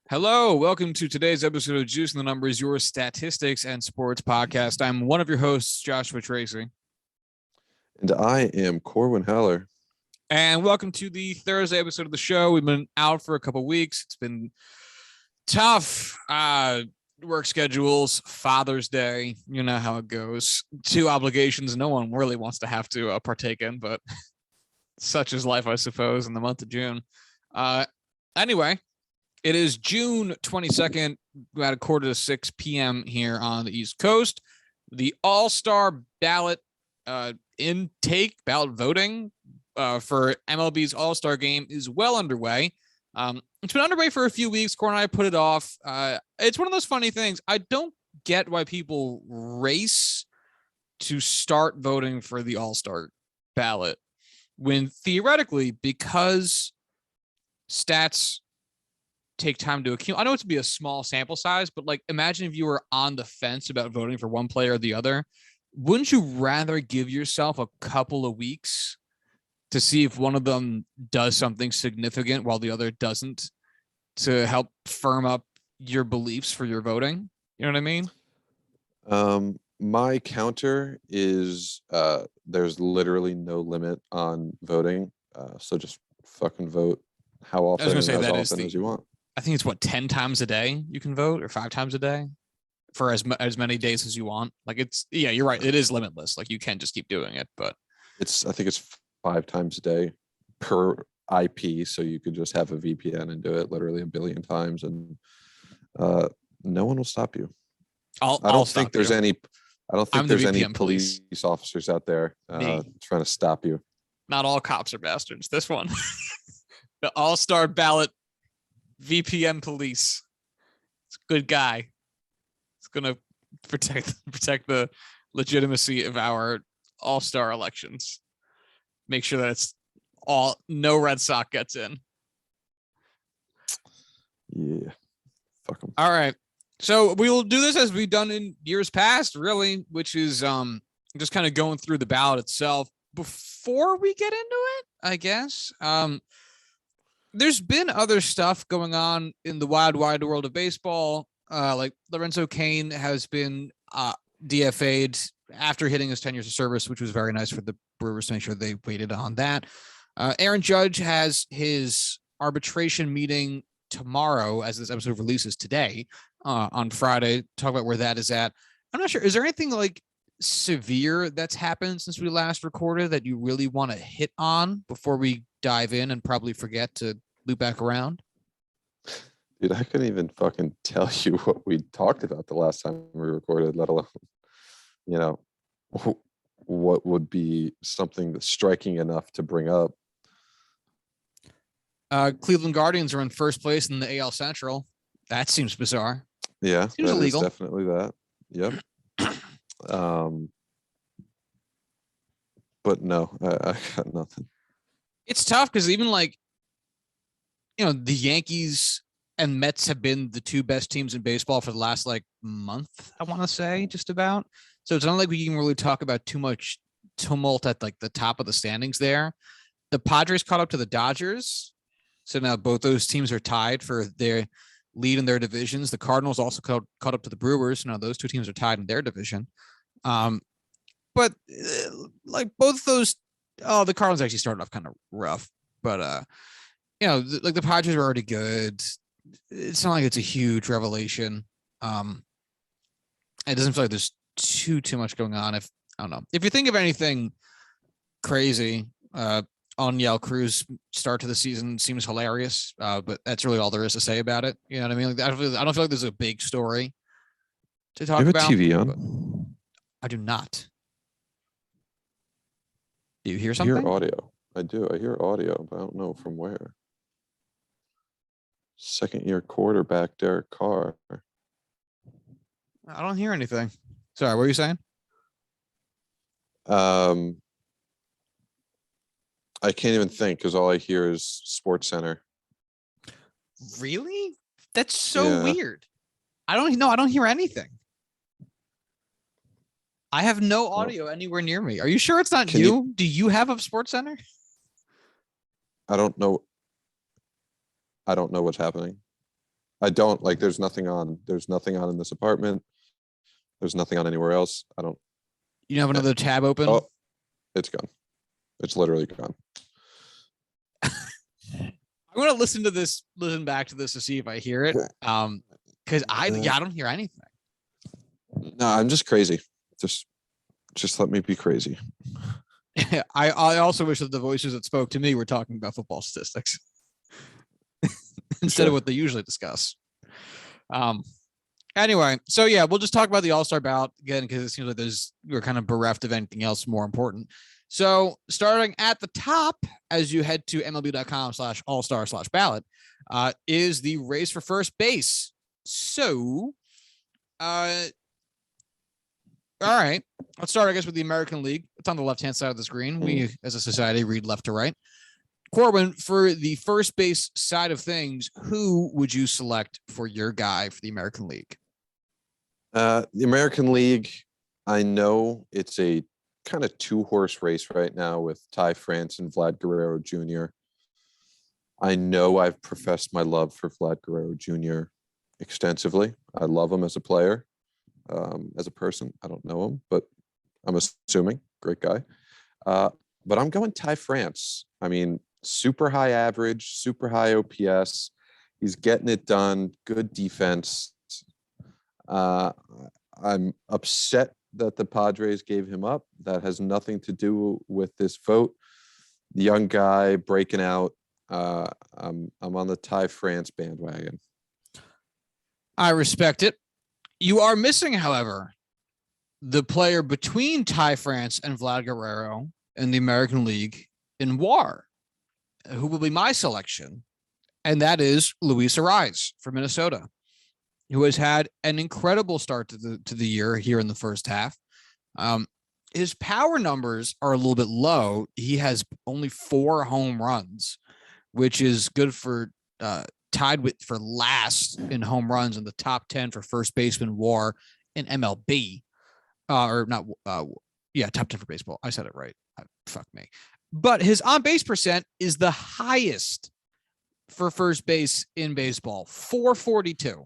Hello, welcome to today's episode of Juice and the Numbers, your statistics and sports podcast. I'm one of your hosts, Joshua Tracy. And I am Corwin Heller. And welcome to the Thursday episode of the show. We've been out for a couple weeks. It's been tough. Work schedules, Father's Day, you know how it goes. Two obligations no one really wants to have to partake in, but such is life, I suppose, in the month of June. Anyway, it is June 22nd, about 5:45 p.m. here on the East Coast. The All-Star ballot ballot voting for MLB's All-Star game is well underway. It's been underway for a few weeks. Corn and I put it off. It's one of those funny things. I don't get why people race to start voting for the All-Star ballot when theoretically, because stats take time to accumulate. I know it's to be a small sample size, but like imagine if you were on the fence about voting for one player or the other. Wouldn't you rather give yourself a couple of weeks to see if one of them does something significant while the other doesn't, to help firm up your beliefs for your voting? You know what I mean? My counter is there's literally no limit on voting. So just fucking vote how often, as often as you want. I think it's 10 times a day you can vote, or 5 times a day for as many days as you want. Like you're right. It is limitless. Like you can just keep doing it, but I think it's 5 times a day per IP. So you could just have a VPN and do it literally a billion times, and no one will stop you. I don't think there's any police officers out there trying to stop you. Not all cops are bastards. This one, the All-Star ballot VPN police. It's a good guy. It's gonna protect the legitimacy of our All-Star elections. Make sure that it's no red sock gets in. Yeah, fuck them. All right, so we will do this as we've done in years past, really, which is just kind of going through the ballot itself before we get into it, I guess. There's been other stuff going on in the wide world of baseball. Like Lorenzo Cain has been DFA'd after hitting his 10 years of service, which was very nice for the Brewers to make sure they waited on that. Aaron Judge has his arbitration meeting tomorrow, as this episode releases today, on Friday. Talk about where that is at. I'm not sure. Is there anything like severe that's happened since we last recorded that you really want to hit on before we dive in and probably forget to loop back around? Dude, I couldn't even fucking tell you what we talked about the last time we recorded, let alone, what would be something that's striking enough to bring up. Cleveland Guardians are in first place in the AL Central. That seems bizarre. Yeah, seems illegal. Definitely that. Yep. But no, I got nothing. It's tough because even the Yankees and Mets have been the two best teams in baseball for the last month, I want to say, just about. So it's not like we can really talk about too much tumult at the top of the standings there. The Padres caught up to the Dodgers. So now both those teams are tied for their lead in their divisions. The Cardinals also caught up to the Brewers. Now those two teams are tied in their division. But both those, the Cardinals actually started off kind of rough, but the Padres are already good. It's not like it's a huge revelation. It doesn't feel like there's too much going on. I don't know. If you think of anything crazy, Oniel Cruz start to the season seems hilarious, but that's really all there is to say about it. You know what I mean? I don't feel like there's a big story to talk about. You have a TV on? I do not. Do you hear something? I hear audio. I do. I hear audio, but I don't know from where. Second-year quarterback Derek Carr. I don't hear anything. Sorry, what were you saying? I can't even think because all I hear is Sports Center. Really? That's so weird. I don't hear anything. I have no audio anywhere near me. Are you sure it's not you? Do you have a Sports Center? I don't know. I don't know what's happening. I don't like. There's nothing on. There's nothing on in this apartment. There's nothing on anywhere else. I don't. You have another tab open? Oh, it's gone. It's literally gone. I'm gonna listen back to this to see if I hear it. Because I don't hear anything. No, I'm just crazy. Just let me be crazy. I also wish that the voices that spoke to me were talking about football statistics instead of what they usually discuss. Anyway, so yeah, we'll just talk about the All-Star ballot again because it seems like we're kind of bereft of anything else more important. So starting at the top, as you head to MLB.com/all-star/ballot, is the race for first base. So, all right, let's start, I guess, with the American League. It's on the left-hand side of the screen. We, as a society, read left to right. Corwin, for the first base side of things, who would you select for your guy for the American League? The American League, I know it's a kind of 2-horse race right now with Ty France and Vlad Guerrero Jr. I know I've professed my love for Vlad Guerrero Jr. extensively. I love him as a player. As a person, I don't know him, but I'm assuming great guy. But I'm going Ty France. I mean, super high average, super high OPS. He's getting it done. Good defense. I'm upset that the Padres gave him up. That has nothing to do with this vote. The young guy breaking out. I'm on the Ty France bandwagon. I respect it. You are missing, however, the player between Ty France and Vlad Guerrero in the American League in WAR, who will be my selection, and that is Luis Arraez from Minnesota, who has had an incredible start to the year here in the first half. His power numbers are a little bit low. He has only 4 home runs, which is good for tied for last in home runs in the top 10 for first baseman WAR in MLB. Top 10 for baseball. I said it right. Fuck me. But his on-base percent is the highest for first base in baseball, 442.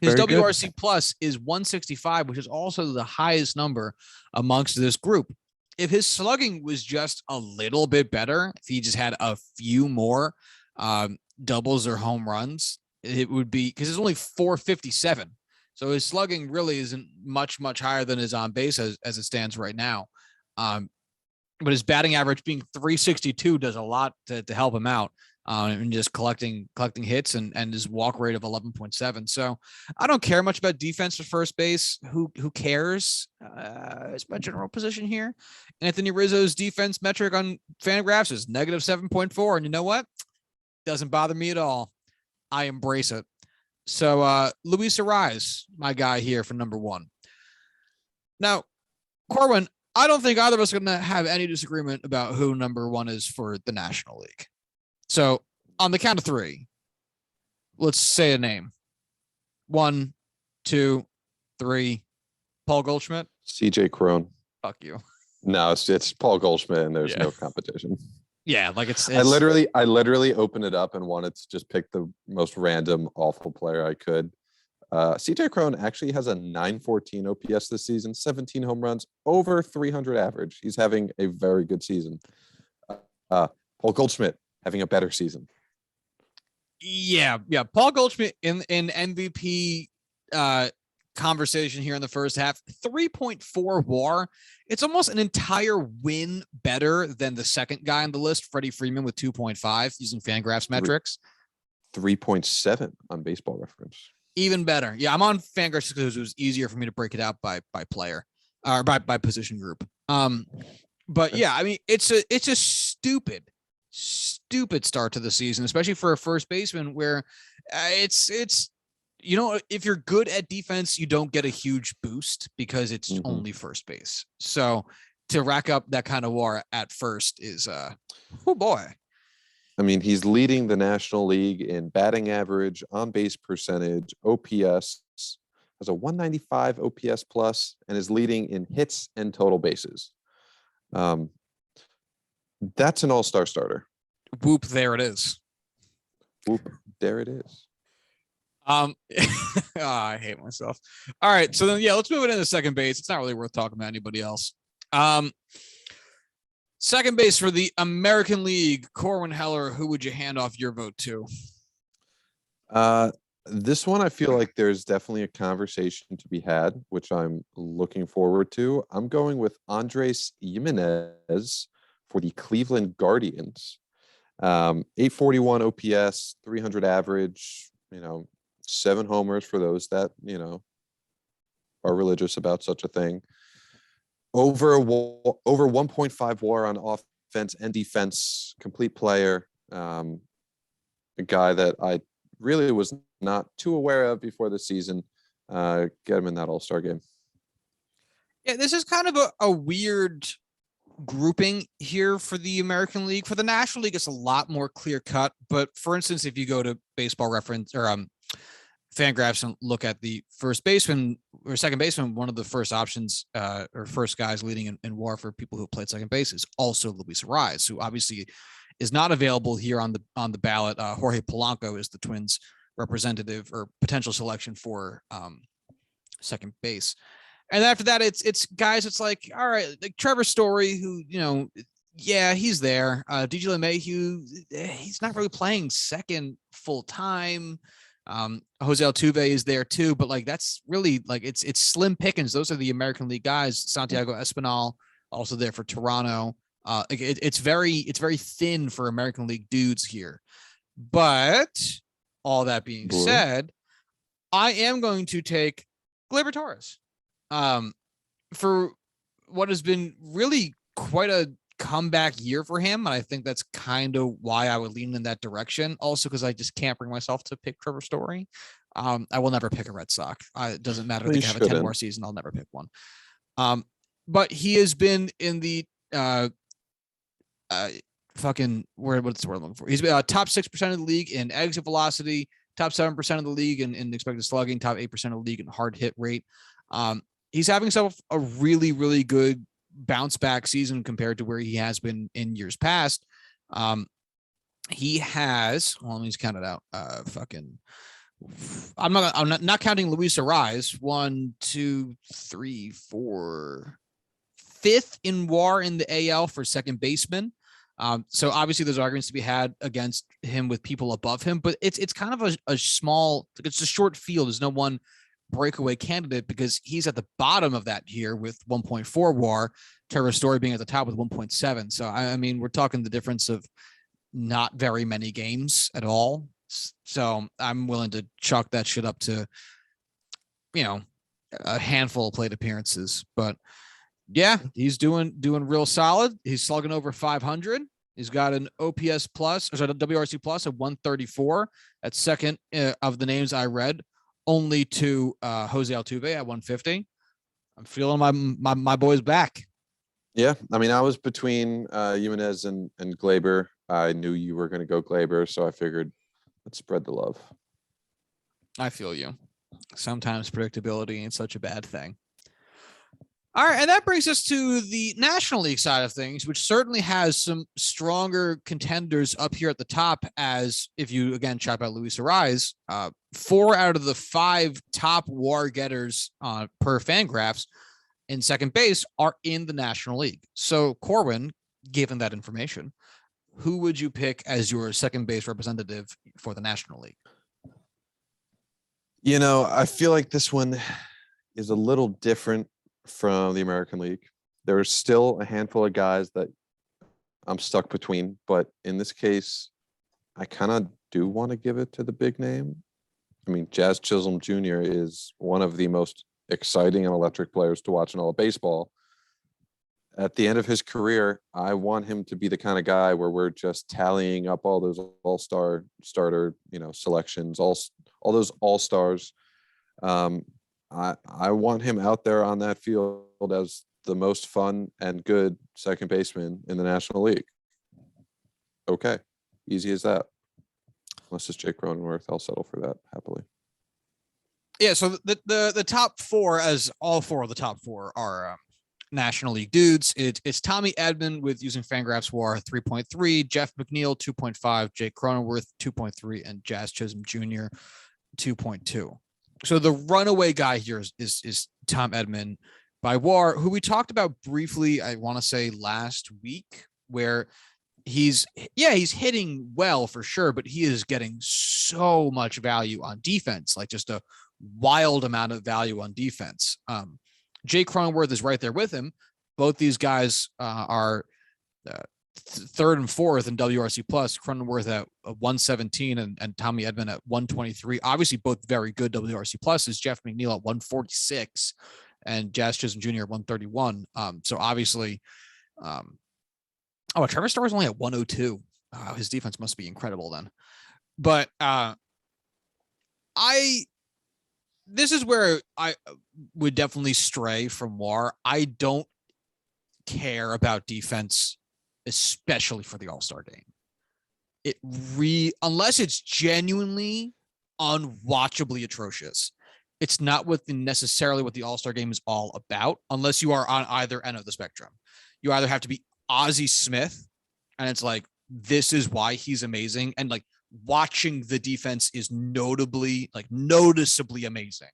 His WRC plus is 165, which is also the highest number amongst this group. If his slugging was just a little bit better, if he just had a few more doubles or home runs, it would be, because it's only 457. So his slugging really isn't much higher than his on base as it stands right now. But his batting average being 362 does a lot to help him out. And just collecting hits and his walk rate of 11.7. So I don't care much about defense for first base. Who cares? Is my general position here. Anthony Rizzo's defense metric on Fangraphs is -7.4. And you know what? Doesn't bother me at all. I embrace it. So Luis Arraez, my guy here for number 1. Now, Corwin, I don't think either of us are going to have any disagreement about who number 1 is for the National League. So on the count of 3, let's say a name. 1, 2, 3. Paul Goldschmidt. CJ Cron. Fuck you. No, it's Paul Goldschmidt, and there's no competition. Yeah, like it's I literally opened it up and wanted to just pick the most random awful player I could. CJ Cron actually has a 914 OPS this season, 17 home runs, over 300 average. He's having a very good season. Paul Goldschmidt having a better season. Yeah. Paul Goldschmidt in MVP conversation here in the first half, 3.4 WAR. It's almost an entire win better than the second guy on the list, Freddie Freeman, with 2.5 using Fangraphs metrics. 3.7 on Baseball Reference. Even better. Yeah, I'm on Fangraphs because it was easier for me to break it out by player or by position group. But yeah, I mean, it's a stupid start to the season, especially for a first baseman where it's if you're good at defense, you don't get a huge boost because it's only first base. So to rack up that kind of WAR at first is oh boy. I mean, he's leading the National League in batting average, on base percentage, OPS, has a 195 OPS plus, and is leading in hits and total bases. That's an all-star starter. Whoop, there it is. Whoop, there it is. I hate myself. All right, so then let's move it into second base. It's not really worth talking about anybody else. Second base for the American League, Corwin Heller. Who would you hand off your vote to? This one, I feel like there's definitely a conversation to be had, which I'm looking forward to. I'm going with Andres Jimenez for the Cleveland Guardians. 841 OPS, 300 average, 7 homers for those that, are religious about such a thing. Over 1.5 WAR on offense and defense, complete player. A guy that I really was not too aware of before the season. Get him in that All-Star game. Yeah, this is kind of a weird grouping here for the American League. For the National League, it's a lot more clear cut. But for instance, if you go to Baseball Reference or Fangraphs and look at the first baseman or second baseman, one of the first options or first guys leading in WAR for people who played second base is also Luis Arraez, who obviously is not available here on the ballot. Jorge Polanco is the Twins' representative or potential selection for second base. And after that, it's guys. It's like, all right, like Trevor Story, who he's there. DJ LeMahieu, he's not really playing second full time. Jose Altuve is there too, but like that's really like it's slim pickings. Those are the American League guys. Santiago Espinal also there for Toronto. It's very thin for American League dudes here. But all that being said, I am going to take Gleyber Torres. For what has been really quite a comeback year for him. And I think that's kind of why I would lean in that direction. Also, because I just can't bring myself to pick Trevor Story. I will never pick a Red Sox. It doesn't matter if they have a 10 more season. I'll never pick one. But he has been in the what's the word I'm looking for? He's been top 6% of the league in exit velocity, top 7% of the league in expected slugging, top 8% of the league in hard hit rate. He's having himself a really, really good bounce back season compared to where he has been in years past. He has, let me just count it out. I'm not counting Luis Arraez. 1, 2, 3, 4, 5th in WAR in the AL for second baseman. So obviously there's arguments to be had against him with people above him, but it's kind of a small, it's a short field. There's no one breakaway candidate because he's at the bottom of that here with 1.4 WAR, Trevor Story being at the top with 1.7. So I mean, we're talking the difference of not very many games at all. So I'm willing to chalk that shit up to, a handful of plate appearances. But yeah, he's doing real solid. He's slugging over 500. He's got an OPS plus, or sorry, WRC plus of 134. That's second of the names I read, only to Jose Altuve at 150. I'm feeling my boys back. Yeah, I mean, I was between Jimenez and Gleyber. I knew you were going to go Gleyber, so I figured let's spread the love. I feel you. Sometimes predictability ain't such a bad thing. All right, and that brings us to the National League side of things, which certainly has some stronger contenders up here at the top. As if you again chat out Luis Arraez, 4 out of the 5 top WAR getters per Fangraphs in second base are in the National League. So Corwin, given that information, who would you pick as your second base representative for the National League? I feel like this one is a little different from the American League. There's still a handful of guys that I'm stuck between, but in this case, I kind of do want to give it to the big name. I mean, Jazz Chisholm Jr. is one of the most exciting and electric players to watch in all of baseball. At the end of his career, I want him to be the kind of guy where we're just tallying up all those all-star starter, selections, all those all-stars. I want him out there on that field as the most fun and good second baseman in the National League. Okay, easy as that. Unless it's Jake Cronenworth, I'll settle for that happily. Yeah, so the top 4, as all 4 of the top 4 are National League dudes. It's Tommy Edman with using Fangraphs WAR 3.3, Jeff McNeil 2.5, Jake Cronenworth 2.3, and Jazz Chisholm Jr. 2.2. So the runaway guy here is Tom Edman by WAR, who we talked about briefly, I want to say last week, where he's hitting well for sure, but he is getting so much value on defense, like just a wild amount of value on defense. Jake Cronenworth is right there with him. Both these guys are third and fourth in WRC plus. Cronenworth at 117 and Tommy Edman at 123. Obviously, both very good WRC pluses. Jeff McNeil at 146 and Jazz Chisholm Jr. at 131. So obviously, Trevor Starr was only at 102. His defense must be incredible then. But this is where I would definitely stray from WAR. I don't care about defense, especially for the All-Star game. Unless it's genuinely unwatchably atrocious, it's not necessarily what the All-Star game is all about, unless you are on either end of the spectrum. You either have to be Ozzie Smith, and it's like, this is why he's amazing, and like watching the defense is noticeably amazing,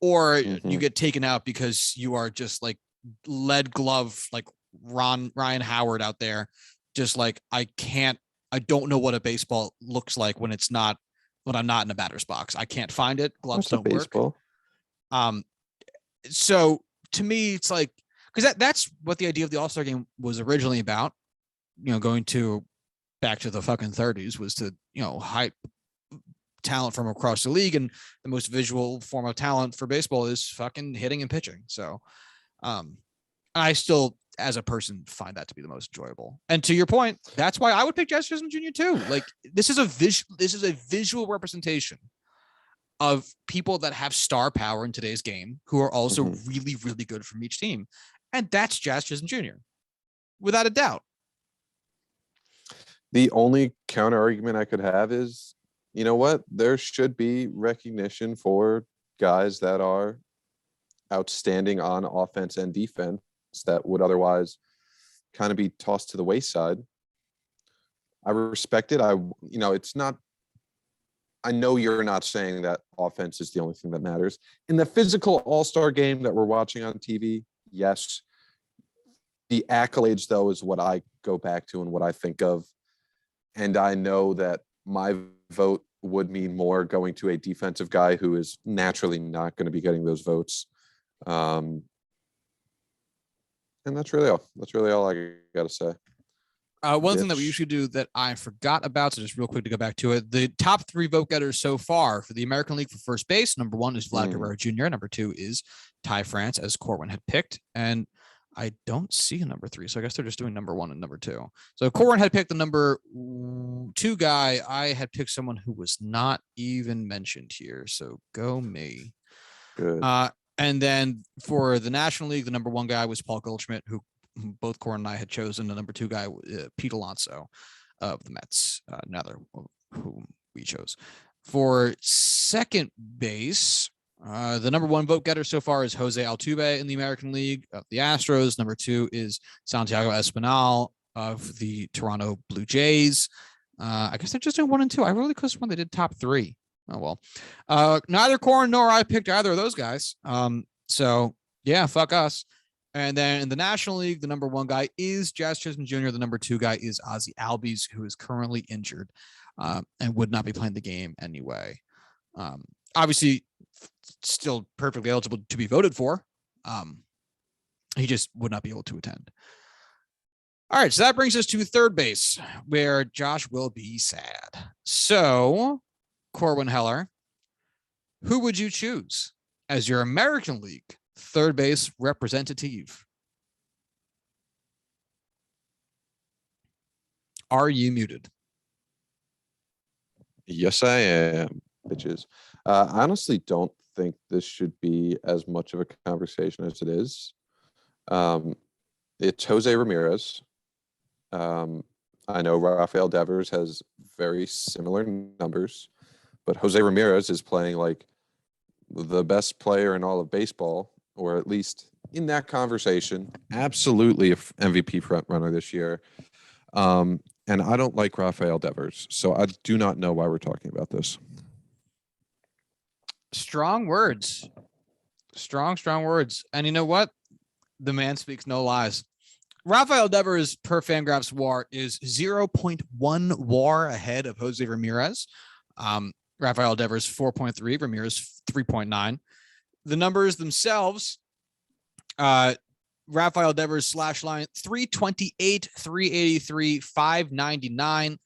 or you get taken out because you are just like lead glove, like Ryan Howard out there, just like, I don't know what a baseball looks like when I'm not in a batter's box. I can't find it. Gloves don't work. So to me, it's like, because that's what the idea of the All-Star game was originally about, going back to the fucking 30s, was to, hype talent from across the league. And the most visual form of talent for baseball is fucking hitting and pitching. So I still, as a person, find that to be the most enjoyable. And to your point, that's why I would pick Jazz Chisholm Jr. too. Like, this is a visual representation of people that have star power in today's game, who are also really, really good from each team. And that's Jazz Chisholm Jr. without a doubt. The only counter argument I could have is, you know what? There should be recognition for guys that are outstanding on offense and defense that would otherwise kind of be tossed to the wayside. I respect it. It's not, I know you're not saying that offense is the only thing that matters. In the physical All-Star game that we're watching on TV, yes. The accolades, though, is what I go back to and what I think of. And I know that my vote would mean more going to a defensive guy who is naturally not going to be getting those votes. And that's really all. That's really all I got to say. One thing that we usually do that I forgot about, so just real quick to go back to it, the top three vote getters so far for the American League for first base, number one is Vlad Guerrero Jr., number two is Ty France, as Corwin had picked, and I don't see a number three, so I guess they're just doing number one and number two. So Corwin had picked the number two guy. I had picked someone who was not even mentioned here, so go me. Good. And then for the National League, the number one guy was Paul Goldschmidt, who both Corwin and I had chosen. The number two guy, Pete Alonso of the Mets, another whom we chose. For second base, the number one vote getter so far is Jose Altuve in the American League of the Astros. Number two is Santiago Espinal of the Toronto Blue Jays. I guess they're just doing one and two. I really close when they did top three. Oh, well. Neither Corwin nor I picked either of those guys. So, yeah, fuck us. And then in the National League, the number one guy is Jazz Chisholm Jr. The number two guy is Ozzie Albies, who is currently injured and would not be playing the game anyway. Obviously, still perfectly eligible to be voted for. He just would not be able to attend. All right, so that brings us to third base, where Josh will be sad. So, Corwin Heller, who would you choose as your American League third base representative? Are you muted? Yes, I am, bitches. I honestly don't think this should be as much of a conversation as it is. It's Jose Ramirez. I know Rafael Devers has very similar numbers, but Jose Ramirez is playing like the best player in all of baseball, or at least in that conversation. Absolutely a MVP front runner this year. And I don't like Rafael Devers, so I do not know why we're talking about this. Strong words. Strong words. And you know what? The man speaks no lies. Rafael Devers per Fangraphs WAR is 0.1 WAR ahead of Jose Ramirez. Rafael Devers 4.3, Ramirez 3.9. The numbers themselves, Rafael Devers slash line 328, 383, 599.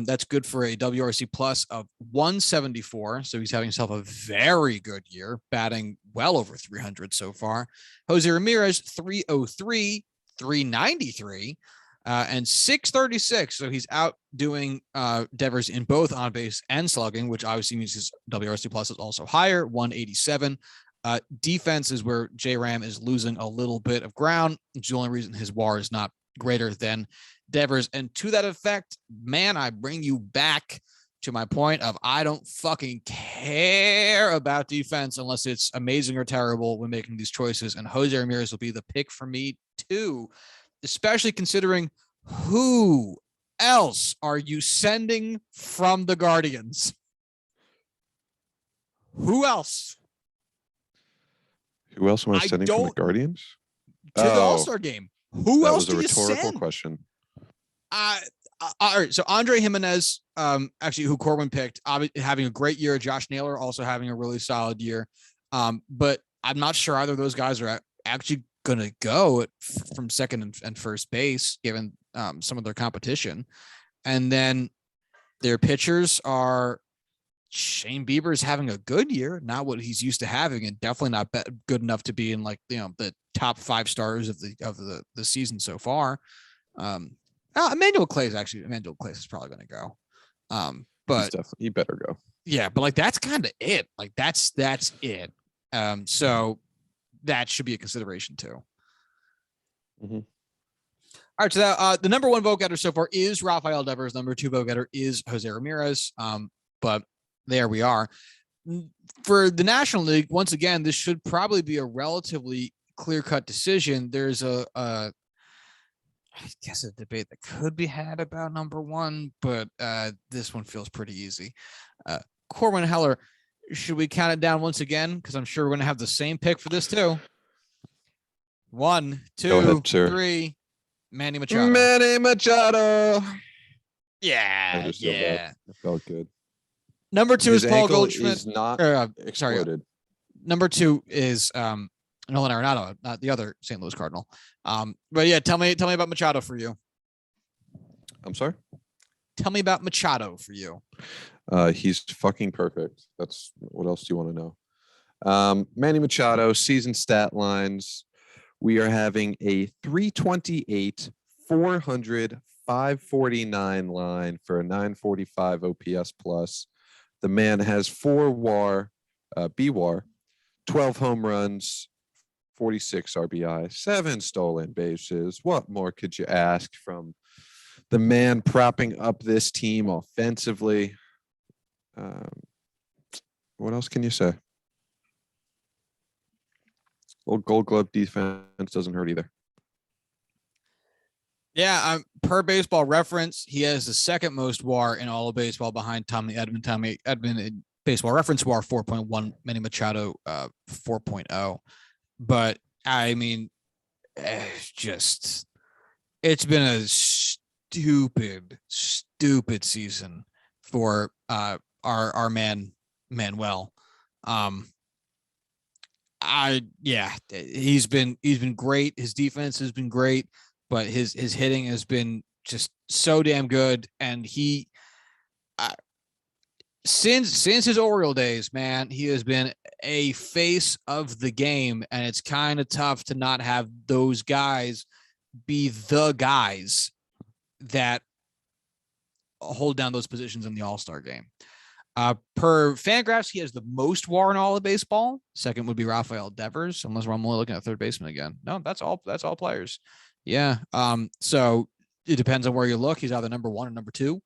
That's good for a WRC plus of 174. So he's having himself a very good year, batting well over 300 so far. Jose Ramirez 303, 393, and 636. So he's outdoing Devers in both on base and slugging, which obviously means his WRC plus is also higher, 187. Defense is where J-Ram is losing a little bit of ground. It's the only reason his WAR is not greater than Devers. And to that effect, man, I bring you back to my point of I don't fucking care about defense unless it's amazing or terrible when making these choices. And Jose Ramirez will be the pick for me too, especially considering who else are you sending from the Guardians? Who else? Who else am I sending from the Guardians? To the All-Star game. Who else do you send? That was a rhetorical question. All right. So Andre Jimenez, actually, who Corwin picked, having a great year. Josh Naylor also having a really solid year. But I'm not sure either of those guys are actually going to go from second and first base, given some of their competition. And then their pitchers are Shane Bieber's having a good year, not what he's used to having, and definitely not good enough to be in the top 5 stars of the season so far. Emmanuel Clays is probably going to go. But he better go. Yeah, but that's kind of it. That's it. So that should be a consideration too. Mm-hmm. All right, so the number 1 vote getter so far is Rafael Devers. Number 2 vote getter is Jose Ramirez. But there we are. For the National League, once again, this should probably be a relatively clear-cut decision. There's I guess a debate that could be had about number 1, but this one feels pretty easy. Corwin Heller, should we count it down once again? Because I'm sure we're going to have the same pick for this too. 1, 2, 3. Manny Machado. Yeah. It felt good. Number 2 His is Paul ankle Goldschmidt. Is not exploded. Number 2 is Nolan Arenado, not the other St. Louis Cardinal. But yeah, tell me about Machado for you. I'm sorry? Tell me about Machado for you. He's fucking perfect. That's what else do you want to know? Manny Machado, season stat lines. We are having a 328, 400, 549 line for a 945 OPS plus. The man has 4 WAR, BWAR, 12 home runs, 46 RBI, 7 stolen bases. What more could you ask from the man propping up this team offensively? What else can you say? Well, Gold Glove defense doesn't hurt either. Yeah, per Baseball Reference, he has the second most WAR in all of baseball behind Tommy Edman. Tommy Edman, Baseball Reference WAR 4.1, Manny Machado 4.0. But I mean, it's been a stupid season for our man Manuel. He's been great. His defense has been great, but his hitting has been just so damn good. And he, since his Oriole days, man, he has been a face of the game, and it's kind of tough to not have those guys be the guys that hold down those positions in the All-Star game. Per Fangraphs, he has the most WAR in all of baseball. Second would be Rafael Devers, unless I'm only looking at third baseman again. No, that's all players. Yeah. So it depends on where you look. He's either number 1 or number 2.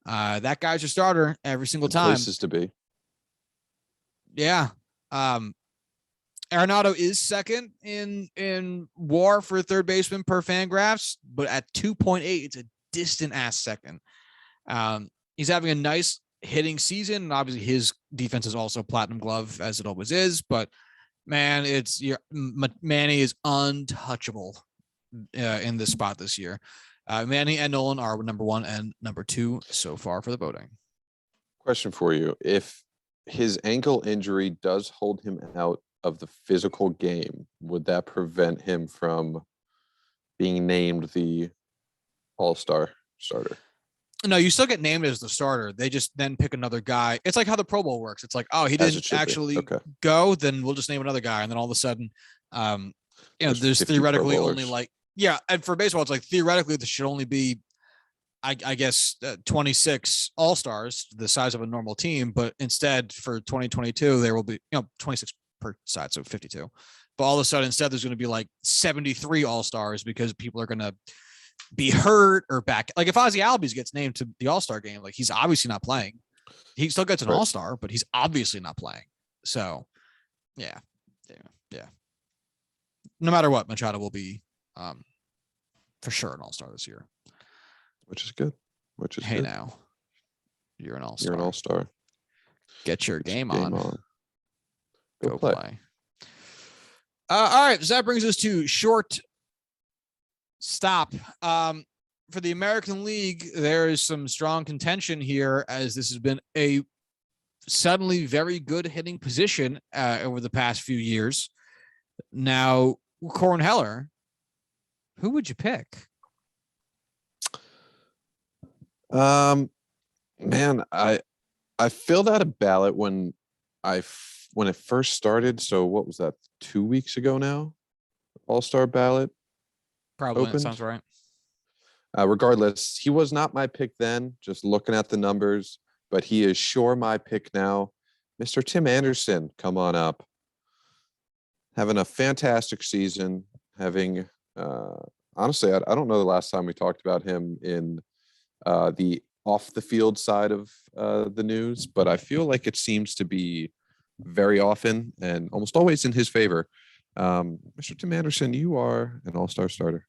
That guy's your starter every single time. Places to be. Yeah. Arenado is second in WAR for third baseman per Fangraphs, but at 2.8, it's a distant ass second. He's having a nice hitting season. And obviously his defense is also platinum glove, as it always is, but man, Manny is untouchable in this spot this year. Manny and Nolan are number 1 and number 2 so far for the voting. Question for you. If his ankle injury does hold him out of the physical game, would that prevent him from being named the all-star starter? No, you still get named as the starter. They just then pick another guy. It's like how the Pro Bowl works. It's like, oh, he didn't actually go, then we'll just name another guy. And then all of a sudden, there's theoretically only like, and for baseball, it's like theoretically there should only be, I guess, 26 all-stars, the size of a normal team. But instead, for 2022, there will be 26 per side, so 52. But all of a sudden, instead, there's going to be like 73 all-stars because people are going to be hurt or back. Like if Ozzy Albies gets named to the all-star game, like he's obviously not playing. He still gets an all-star, but he's obviously not playing. So, yeah. No matter what, Machado will be for sure an all-star this year. Which is good. Hey, now you're an all-star. You're an all-star. Get your game on. Go play. All right. So that brings us to short stop. For the American League, there is some strong contention here, as this has been a suddenly very good hitting position over the past few years. Now, Corwin Heller, who would you pick? Man, I filled out a ballot when it first started. So what was that? 2 weeks ago now? All-star ballot. Probably. That sounds right. Regardless, he was not my pick then, just looking at the numbers, but he is sure my pick now. Mr. Tim Anderson, come on up. Having a fantastic season. Having, honestly, I don't know the last time we talked about him in the off the field side of the news, but I feel like it seems to be very often and almost always in his favor. Mr. Tim Anderson, you are an all-star starter.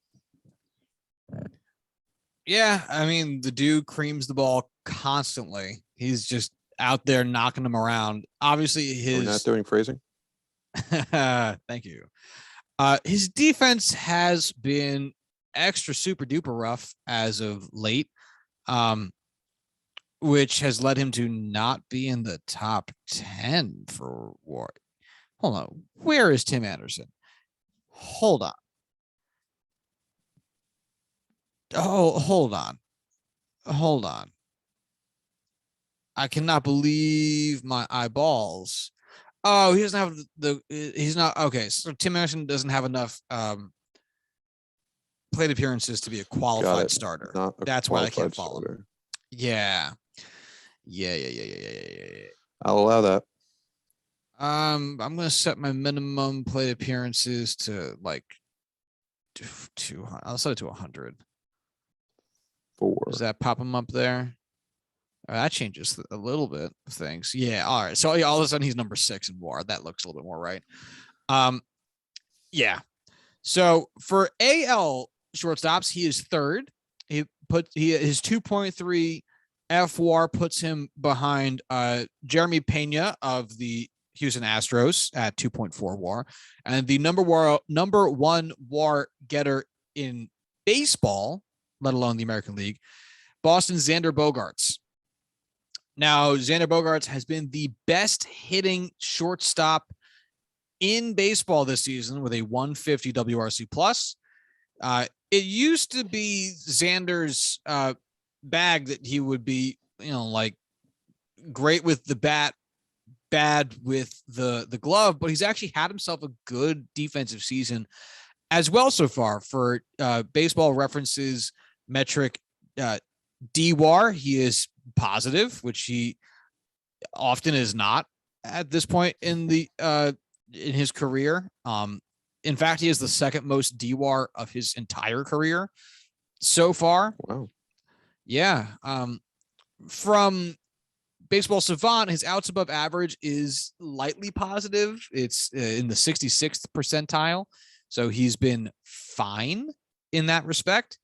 Yeah, I mean, the dude creams the ball constantly. He's just out there knocking them around. Obviously, We're not doing phrasing. Thank you. His defense has been extra super duper rough as of late, which has led him to not be in the top 10 for WAR. Hold on. Where is Tim Anderson? Hold on. Oh, hold on. I cannot believe my eyeballs. Oh, he doesn't have he's not okay. So Tim Anderson doesn't have enough plate appearances to be a qualified starter. That's why I can't follow him. Yeah. I'll allow that. I'm gonna set my minimum plate appearances to like 200. I'll set it to 100. 4. Does that pop him up there? That changes a little bit of things. Yeah. All right. So all of a sudden he's number 6 in WAR. That looks a little bit more right. Yeah. So for AL shortstops, he is 3rd. His 2.3 FWAR puts him behind Jeremy Pena of the Houston Astros at 2.4 WAR, and the number 1 WAR getter in baseball, let alone the American League, Boston's Xander Bogaerts. Now, Xander Bogaerts has been the best hitting shortstop in baseball this season with a 150 WRC plus. It used to be Xander's bag that he would be, like great with the bat, bad with the glove, but he's actually had himself a good defensive season as well so far. For baseball references metric DWAR, he is positive, which he often is not at this point in his career. In fact, he is the 2nd most DWAR of his entire career so far. Wow. Yeah. From Baseball Savant, his outs above average is lightly positive. It's in the 66th percentile. So he's been fine in that respect.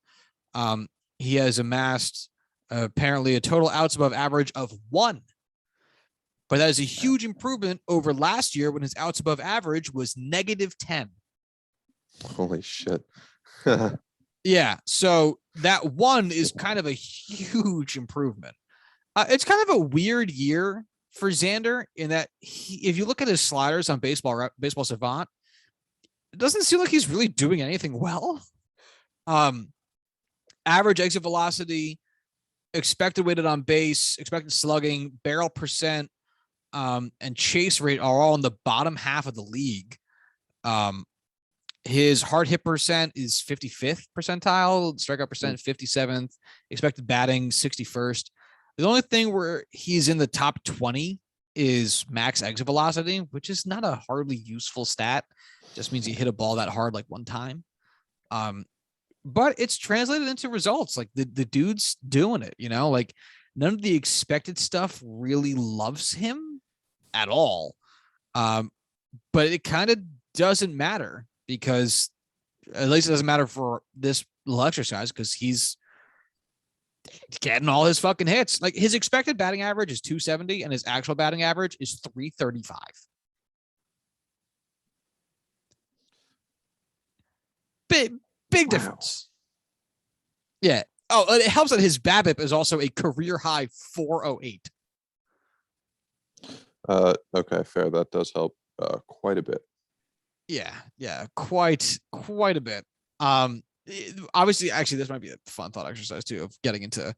He has amassed apparently a total outs above average of 1. But that is a huge improvement over last year when his outs above average was -10. Holy shit. Yeah. So that 1 is kind of a huge improvement. It's kind of a weird year for Xander in that if you look at his sliders on Baseball Savant, it doesn't seem like he's really doing anything well. Average exit velocity, expected weighted on base, expected slugging, barrel percent, and chase rate are all in the bottom half of the league. His hard hit percent is 55th percentile, strikeout percent 57th, expected batting 61st. The only thing where he's in the top 20 is max exit velocity, which is not a hardly useful stat. Just means you hit a ball that hard like one time. But it's translated into results. Like the dude's doing it, like none of the expected stuff really loves him at all. But it kind of doesn't matter because at least it doesn't matter for this little exercise because he's getting all his fucking hits. Like his expected batting average is 270 and his actual batting average is 335. Big difference. Yeah. Oh, it helps that his BABIP is also a career high 408. Okay, fair. That does help quite a bit. Yeah, quite a bit. Obviously, actually, this might be a fun thought exercise too of getting into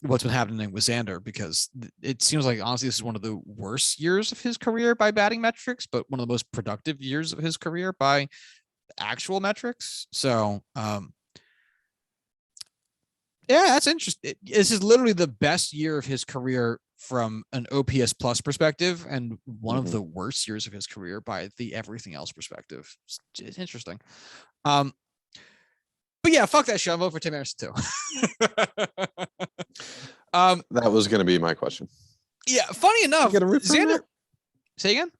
what's been happening with Xander because it seems like honestly this is one of the worst years of his career by batting metrics, but one of the most productive years of his career by actual metrics. So, yeah, that's interesting. This is literally the best year of his career from an OPS plus perspective and one of the worst years of his career by the everything else perspective. It's interesting. But yeah, fuck that shit. I'm voting for Tim Anderson too. That was going to be my question. Yeah, funny enough, Xander. Say again?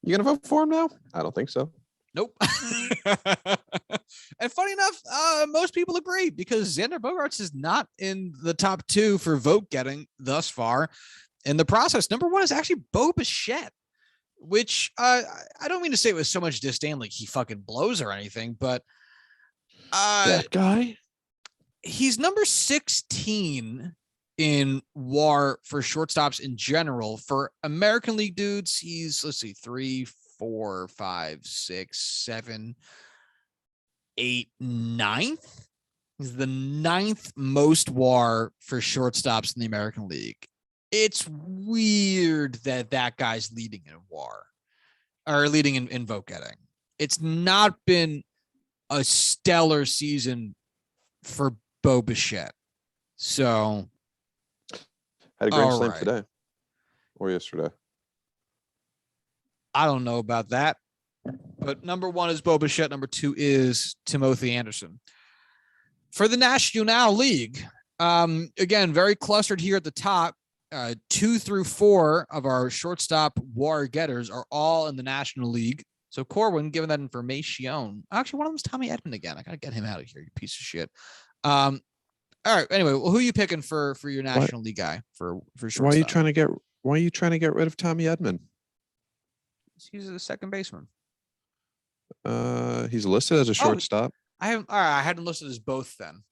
You going to vote for him now? I don't think so. Nope. And funny enough, most people agree because Xander Bogaerts is not in the top 2 for vote getting thus far in the process. Number 1 is actually Bo Bichette, which I don't mean to say it with so much disdain like he fucking blows or anything, but that guy, he's number 16 in WAR for shortstops in general. For American League dudes, he's 3, 4, 5, 6, 7, 8, 9th. He's the 9th most WAR for shortstops in the American League. It's weird that guy's leading in WAR or leading in vote getting. It's not been a stellar season for Bo Bichette. So had a grand slam today or yesterday. I don't know about that, but number 1 is Bo Bichette. Number 2 is Timothy Anderson. For the National League, again, very clustered here at the top. 2 through 4 of our shortstop WAR getters are all in the National League. So Corwin, given that information, actually one of them is Tommy Edman again. I gotta get him out of here, you piece of shit. All right. Anyway, well, who are you picking for your National League guy for shortstop? Why are you trying to get rid of Tommy Edman? He's a second baseman. He's listed as a shortstop. I hadn't listed as both then.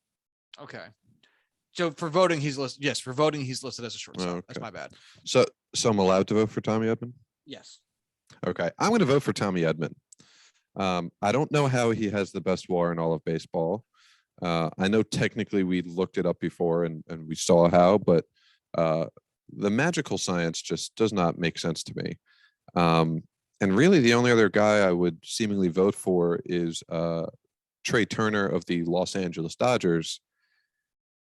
Okay. So for voting, he's listed. Yes, for voting, he's listed as a shortstop. Okay. That's my bad. So I'm allowed to vote for Tommy Edman? Yes. Okay. I'm going to vote for Tommy Edman. I don't know how he has the best WAR in all of baseball. I know technically we looked it up before and we saw how, but the magical science just does not make sense to me. And really the only other guy I would seemingly vote for is Trey Turner of the Los Angeles Dodgers.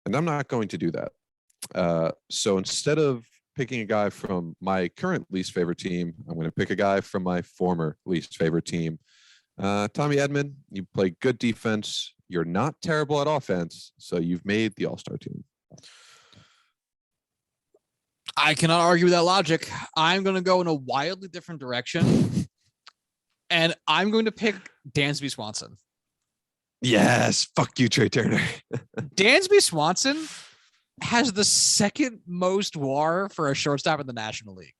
And I'm not going to do that. So instead of picking a guy from my current least favorite team, I'm going to pick a guy from my former least favorite team. Tommy Edman, you play good defense. You're not terrible at offense. So you've made the All-Star team. I cannot argue with that logic. I'm going to go in a wildly different direction. And I'm going to pick Dansby Swanson. Yes. Fuck you, Trey Turner. Dansby Swanson has the second most WAR for a shortstop in the National League.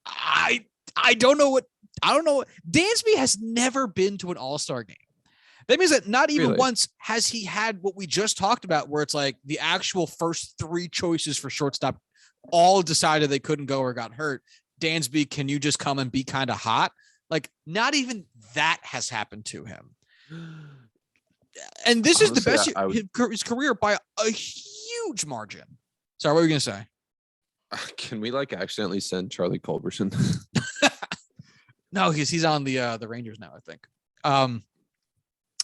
I don't know what Dansby has never been to an All-Star game. That means that not even once has he had what we just talked about, where it's like the actual first three choices for shortstop all decided they couldn't go or got hurt. Dansby, can you just come and be kind of hot? Like, not even that has happened to him. And this is the best his career by a huge margin. Sorry, what were you going to say? Can we accidentally send Charlie Culberson? No, he's on the Rangers now, I think.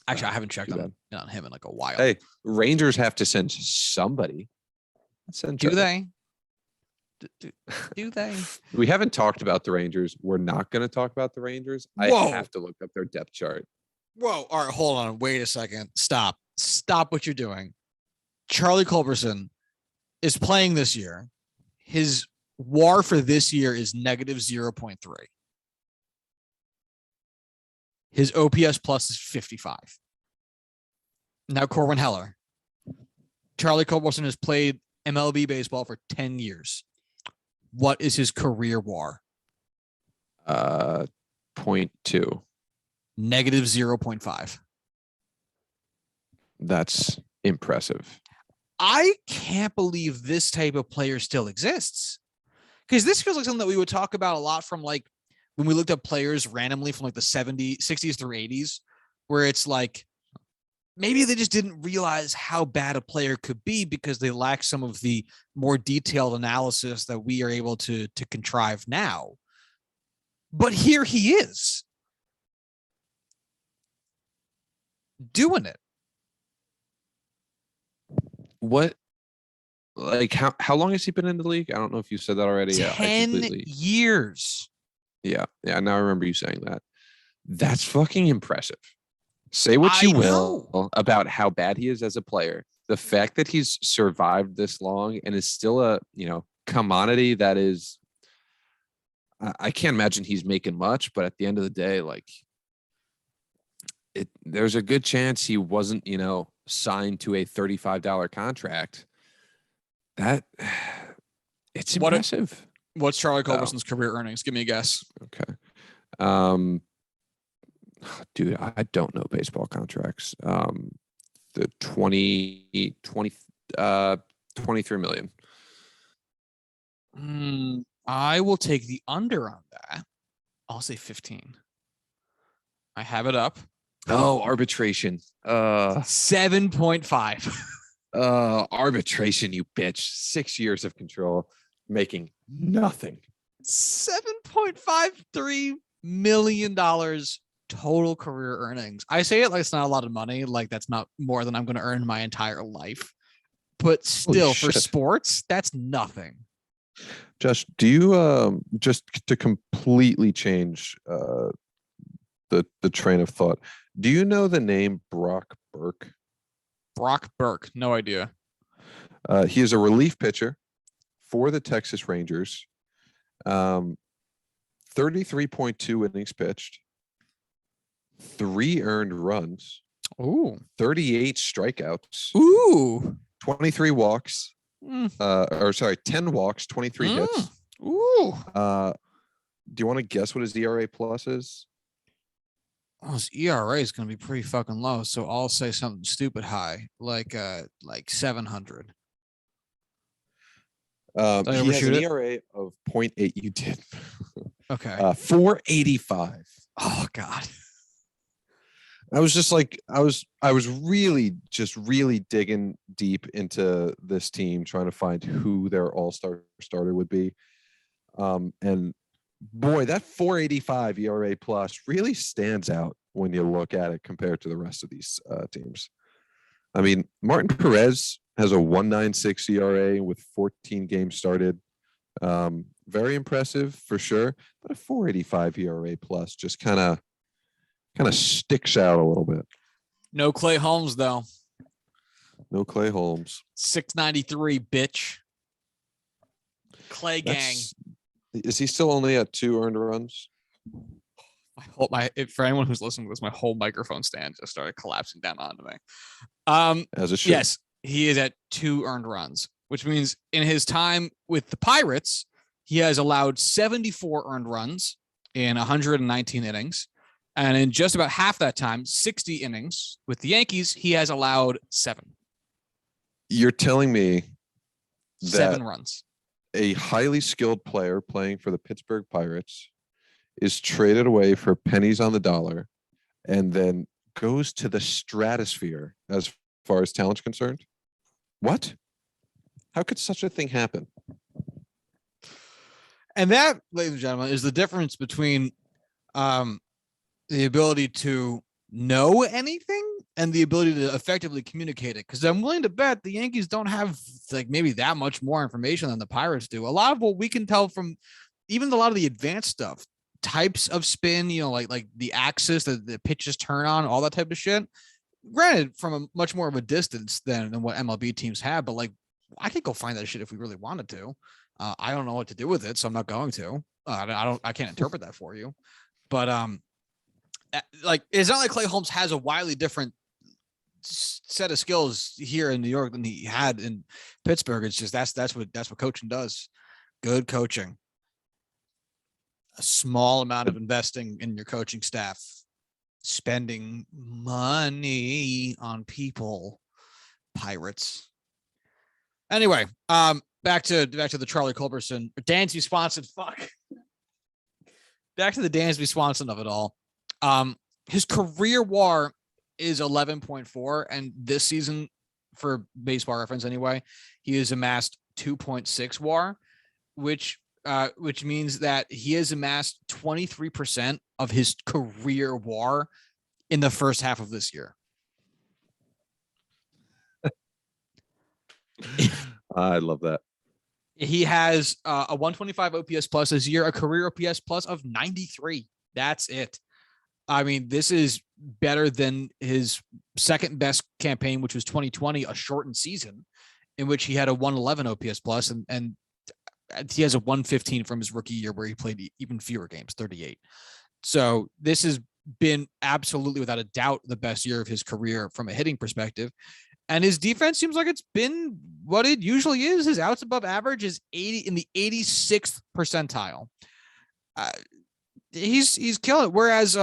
Actually, I haven't checked on him in a while. Hey, Rangers have to send somebody. Do they? Do they? We haven't talked about the Rangers. We're not going to talk about the Rangers. I have to look up their depth chart. Whoa. All right, hold on. Wait a second. Stop what you're doing. Charlie Culberson is playing this year. His WAR for this year is negative 0.3. His OPS plus is 55. Now, Corwin Heller. Charlie Culberson has played MLB baseball for 10 years. What is his career WAR? 0.2. Negative 0.5. That's impressive. I can't believe this type of player still exists. Because this feels like something that we would talk about a lot from when we looked at players randomly from the 70s, 60s through 80s, where it's maybe they just didn't realize how bad a player could be because they lack some of the more detailed analysis that we are able to contrive now. But here he is doing it. What? How long has he been in the league? I don't know if you said that already. 10 years. Yeah. Now I remember you saying that. That's fucking impressive. Say what you will about how bad he is as a player. The fact that he's survived this long and is still a, commodity that is, I can't imagine he's making much, but at the end of the day, there's a good chance he wasn't, signed to a $35 contract. It's impressive. What's Charlie Culberson's career earnings? Give me a guess. Okay. Dude, I don't know baseball contracts. The 23 million. I will take the under on that. I'll say 15. I have it up. Oh, arbitration. 7.5. Arbitration, you bitch. 6 years of control, making nothing. $7.53 million total career earnings. I say it like it's not a lot of money. That's not more than I'm going to earn my entire life. But still, for sports, that's nothing. Josh, do you just to completely change the train of thought? Do you know the name Brock Burke? Brock Burke, no idea. He is a relief pitcher for the Texas Rangers. 33.2 innings pitched, 3 earned runs. Ooh. 38 strikeouts. Ooh. 23 walks. 10 walks, 23 hits. Ooh. Do you want to guess what his ERA plus is? Oh, his ERA is going to be pretty fucking low, so I'll say something stupid high, like 700. He has an ERA of 0.8. You did. Okay. 4.85. Oh God. I was just I was really digging deep into this team, trying to find who their all-star starter would be. And boy, that 4.85 ERA plus really stands out when you look at it compared to the rest of these teams. I mean, Martin Perez has a 1.96 ERA with 14 games started. Very impressive for sure, but a 4.85 ERA plus just kind of sticks out a little bit. No Clay Holmes though. No Clay Holmes. 693, bitch. Clay gang. Is he still only at 2 earned runs? For anyone who's listening to this, my whole microphone stand just started collapsing down onto me. As it should. Yes, he is at 2 earned runs, which means in his time with the Pirates, he has allowed 74 earned runs in 119 innings. And in just about half that time, 60 innings with the Yankees, he has allowed 7. You're telling me that 7 runs. A highly skilled player playing for the Pittsburgh Pirates is traded away for pennies on the dollar and then goes to the stratosphere as far as talent's concerned? What? How could such a thing happen? And that, ladies and gentlemen, is the difference between the ability to know anything and the ability to effectively communicate it. Because I'm willing to bet the Yankees don't have like maybe that much more information than the Pirates do. A lot of what we can tell from even a lot of the advanced stuff, types of spin, like the axis that the pitches turn on, all that type of shit. Granted, from a much more of a distance than what MLB teams have, but like I could go find that shit if we really wanted to. I don't know what to do with it, so I'm not going to. I can't interpret that for you. But like it's not like Clay Holmes has a wildly different set of skills here in New York than he had in Pittsburgh. It's just that's what coaching does. Good coaching. A small amount of investing in your coaching staff, spending money on people. Pirates. Anyway, back to the Charlie Culberson, Dansby Swanson. Fuck. Back to the Dansby Swanson of it all. His career WAR is 11.4, and this season, for baseball reference anyway, he has amassed 2.6 WAR, which means that he has amassed 23% of his career WAR in the first half of this year. I love that. He has a 125 OPS plus this year, a career OPS plus of 93. That's it. I mean, this is better than his second best campaign, which was 2020, a shortened season in which he had a 111 OPS plus, and he has a 115 from his rookie year where he played even fewer games, 38. So this has been absolutely, without a doubt, the best year of his career from a hitting perspective. And his defense seems like it's been what it usually is. His outs above average is 80 in the 86th percentile. He's killing it. Whereas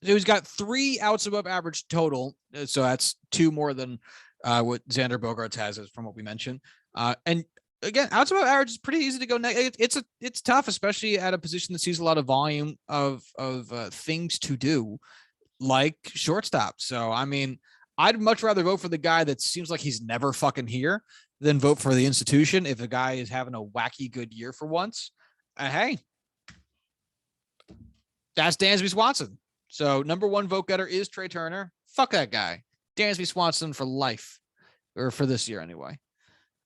he's got 3 outs above average total, so that's 2 more than what Xander Bogaerts has, from what we mentioned. And again, outs above average is pretty easy to go. It's tough, especially at a position that sees a lot of volume of things to do, like shortstop. So I mean, I'd much rather vote for the guy that seems like he's never fucking here than vote for the institution if a guy is having a wacky good year for once. Hey, that's Dansby Swanson. So number 1 vote getter is Trey Turner. Fuck that guy. Dansby Swanson for life, or for this year anyway.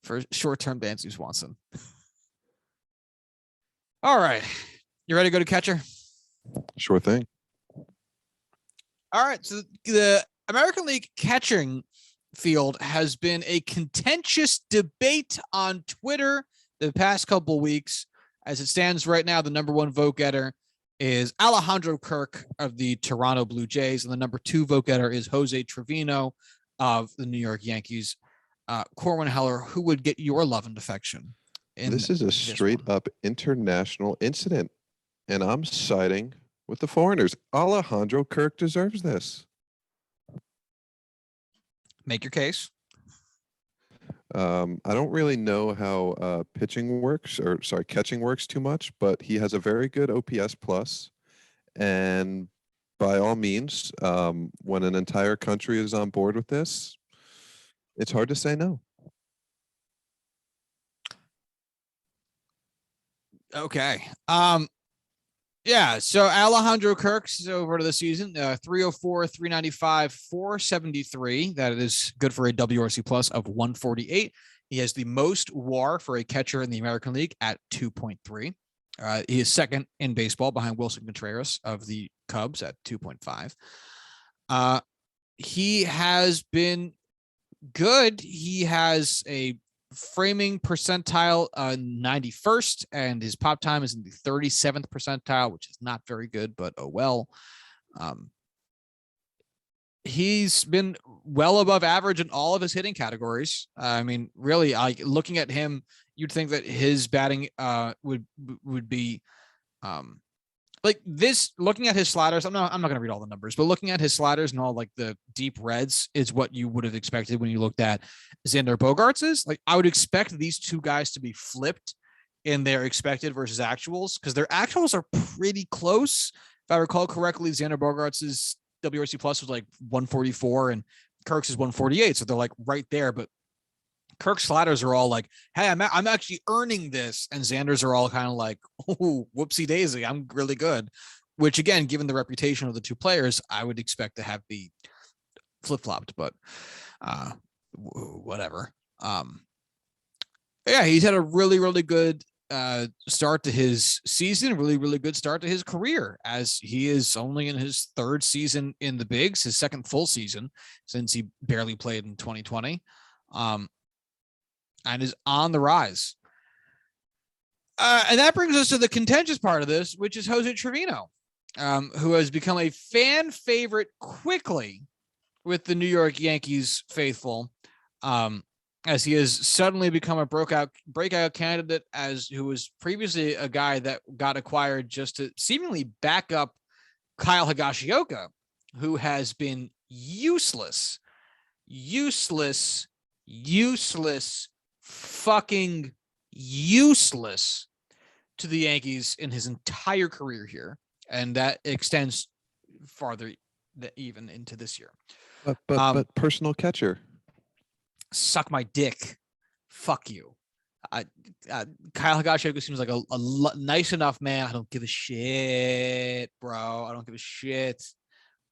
For short-term Dansby Swanson. All right. You ready to go to catcher? Sure thing. All right. So the American League catching field has been a contentious debate on Twitter the past couple of weeks. As it stands right now, the number 1 vote getter is Alejandro Kirk of the Toronto Blue Jays, and the number 2 vote getter is Jose Trevino of the New York Yankees. Corwin Heller, who would get your love and affection? This is a straight up international incident, and I'm siding with the foreigners. Alejandro Kirk deserves this. Make your case. I don't really know how catching works too much, but he has a very good OPS plus, and by all means, when an entire country is on board with this, it's hard to say no. Okay. Yeah, so Alejandro Kirk's over to the season, 304, 395, 473. That is good for a WRC plus of 148. He has the most WAR for a catcher in the American League at 2.3. He is second in baseball behind Wilson Contreras of the Cubs at 2.5. He has been good. He has a framing percentile 91st, and his pop time is in the 37th percentile, which is not very good, but oh well. he's been well above average in all of his hitting categories. I mean, really, looking at him, you'd think that his batting would be like this. Looking at his sliders, I'm not going to read all the numbers, but looking at his sliders and all like the deep reds is what you would have expected when you looked at Xander Bogaerts's. Like I would expect these two guys to be flipped in their expected versus actuals, because their actuals are pretty close. If I recall correctly, Xander Bogaerts's WRC plus was like 144 and Kirk's is 148. So they're like right there. But Kirk's sliders are all like, hey, I'm actually earning this. And Xander's are all kind of like, oh, whoopsie daisy, I'm really good. Which again, given the reputation of the two players, I would expect to have be flip-flopped, but whatever. Yeah, he's had a really, really good start to his season, really good start to his career, as he is only in his third season in the bigs, his second full season since he barely played in 2020, and is on the rise. And that brings us to the contentious part of this, which is Jose Trevino, who has become a fan favorite quickly with the New York Yankees faithful, as he has suddenly become a breakout candidate, as who was previously a guy that got acquired just to seemingly back up Kyle Higashioka, who has been useless, fucking useless to the Yankees in his entire career here. And that extends farther even into this year. But personal catcher. Suck my dick. Fuck you. Kyle Higashioka seems like a nice enough man. I don't give a shit, bro. I don't give a shit.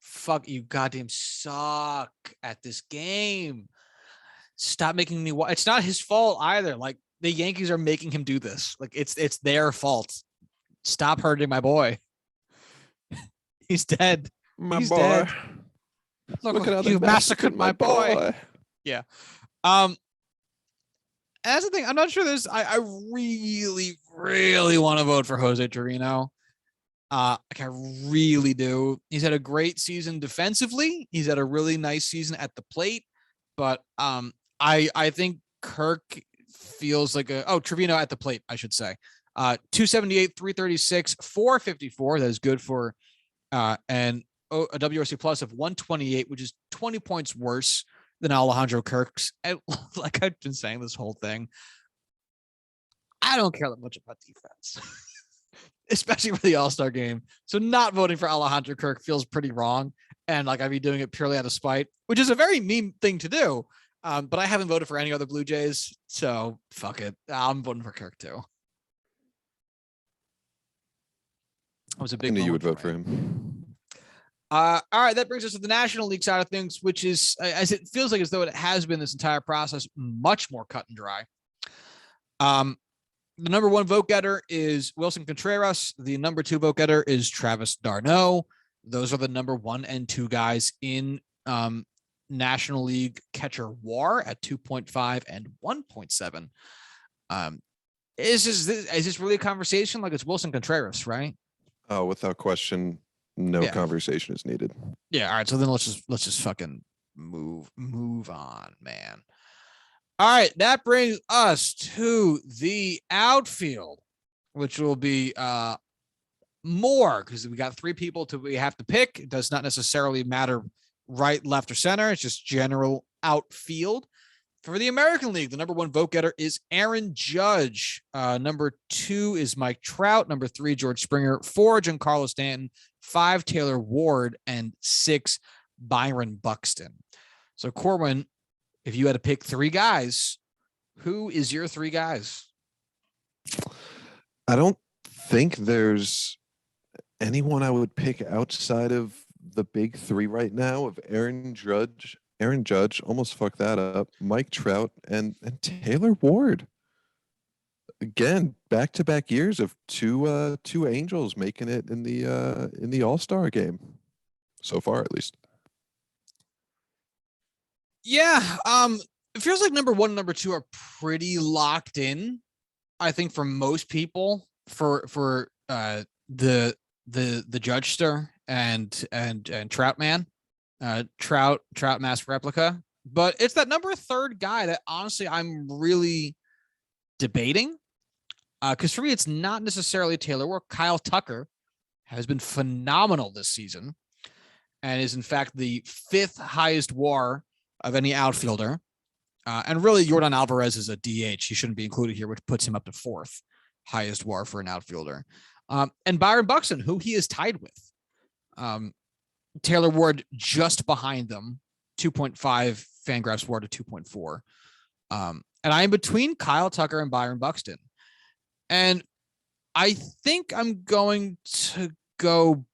Fuck you, goddamn suck at this game. Stop making me. It's not his fault either. Like the Yankees are making him do this. Like it's their fault. Stop hurting my boy. He's dead. He's boy. Dead. Look at how you massacred my boy. Yeah. That's the thing. I'm not sure there's. I really want to vote for Jose Trevino. Like I really do. He's had a great season defensively. He's had a really nice season at the plate. But I think Kirk feels like Trevino at the plate, I should say. 278, 336, 454. That is good for and a WRC plus of 128, which is 20 points worse than Alejandro Kirk's. And like I've been saying this whole thing, I don't care that much about defense, especially for the All-Star game. So not voting for Alejandro Kirk feels pretty wrong. And like I'd be doing it purely out of spite, which is a very mean thing to do. But I haven't voted for any other Blue Jays, so fuck it. I'm voting for Kirk too. I was a big. I knew you would vote for him. All right, that brings us to the National League side of things, which is, as it feels like as though it has been this entire process, much more cut and dry. The number one vote getter is Wilson Contreras. The number two vote getter is Travis d'Arnaud. Those are the number 1 and 2 guys in National League catcher WAR at 2.5 and 1.7. Is this really a conversation? Like it's Wilson Contreras, right? Oh, without question, no conversation is needed. Yeah. All right. So then let's just fucking move on, man. All right. That brings us to the outfield, which will be more because we got 3 people we have to pick. It does not necessarily matter right, left, or center. It's just general outfield. For the American League, the number 1 vote getter is Aaron Judge. Number 2 is Mike Trout. Number 3, George Springer. 4, Giancarlo Stanton. 5, Taylor Ward. And 6, Byron Buxton. So, Corwin, if you had to pick 3 guys, who is your 3 guys? I don't think there's anyone I would pick outside of the big 3 right now of Aaron Judge, almost fucked that up, Mike Trout, and Taylor Ward. Again, back-to-back years of two Angels making it in the All-Star game. So far, at least. Yeah. It feels like number 1 and number 2 are pretty locked in, I think, for most people for the Judge star and Trout man. Trout mass replica, but it's that number third guy that honestly I'm really debating. Because for me, it's not necessarily Taylor Ward. Kyle Tucker has been phenomenal this season and is in fact the 5th highest WAR of any outfielder. And really, Yordan Alvarez is a DH. He shouldn't be included here, which puts him up to 4th highest WAR for an outfielder. And Byron Buxton, who he is tied with. Taylor Ward just behind them, 2.5 Fangraphs WAR to 2.4. And I am between Kyle Tucker and Byron Buxton. And I think I'm going to go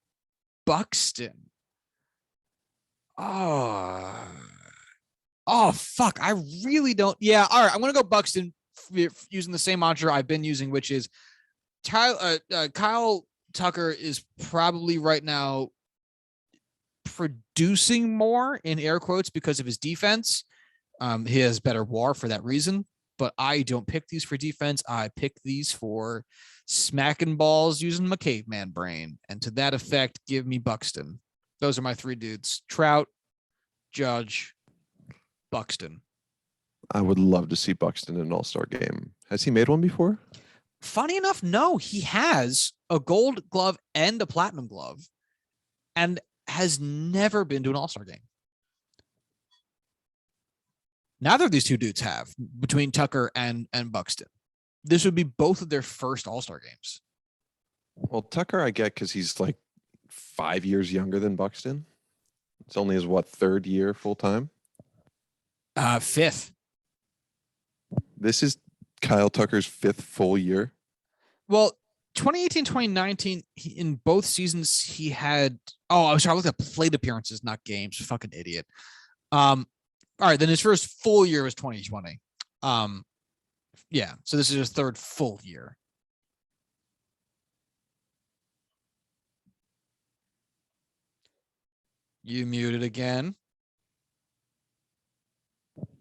Buxton. Oh, fuck. I really don't. Yeah. All right. I'm going to go Buxton using the same mantra I've been using, which is Kyle Tucker is probably right now producing more in air quotes because of his defense. He has better WAR for that reason, but I don't pick these for defense. I pick these for smacking balls using my caveman brain. And to that effect, give me Buxton. Those are my 3 dudes. Trout, Judge, Buxton. I would love to see Buxton in an all-star game. Has he made one before? Funny enough, no. He has a gold glove and a platinum glove and has never been to an all-star game. Neither of these 2 dudes have, between Tucker and Buxton. This would be both of their first all-star games. Well, Tucker, I get because he's like 5 years younger than Buxton. It's only his, 3rd year full-time? 5th. This is Kyle Tucker's 5th full year? Well, 2018, 2019, in both seasons, he had... Oh, I was sorry, I looked at plate appearances, not games. Fucking idiot. All right, then his first full year was 2020. Yeah, so this is his 3rd full year. You muted again.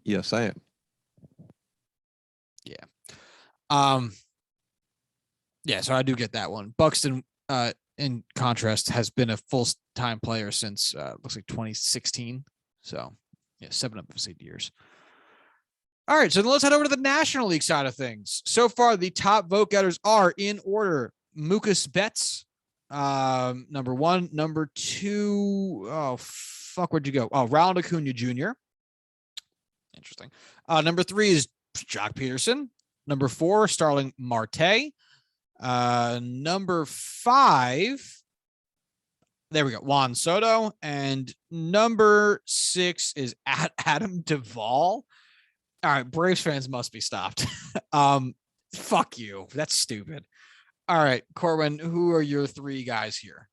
Yes, I am. Yeah. Yeah, so I do get that one. Buxton, in contrast, has been a full-time player since looks like 2016. So, yeah, 7 of his 8 years. All right, so then let's head over to the National League side of things. So far, the top vote getters are in order: Mookas Betts, number 1, number 2. Oh fuck, where'd you go? Oh, Ronald Acuna Jr. Interesting. Number 3 is Jock Peterson. Number 4, Starling Marte. Number 5, there we go, Juan Soto. And number 6 is Adam Duvall. All right, Braves fans must be stopped. Fuck you. That's stupid. All right, Corwin, who are your 3 guys here?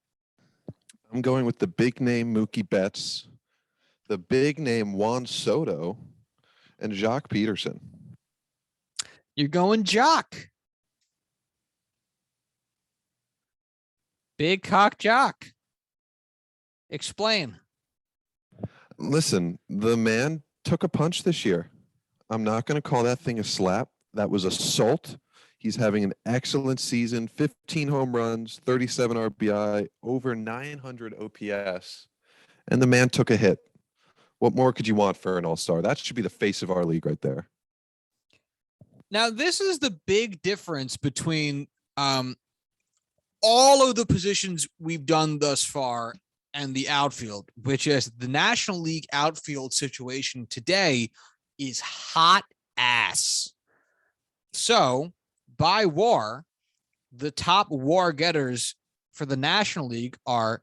I'm going with the big name Mookie Betts, the big name Juan Soto, and Jock Peterson. You're going Jock. Big cock Jock. Explain. Listen, the man took a punch this year. I'm not going to call that thing a slap. That was assault. He's having an excellent season, 15 home runs, 37 RBI, over 900 OPS, and the man took a hit. What more could you want for an all-star? That should be the face of our league right there. Now, this is the big difference between all of the positions we've done thus far and the outfield, which is the National League outfield situation today is hot ass. So, by WAR, the top WAR getters for the National League are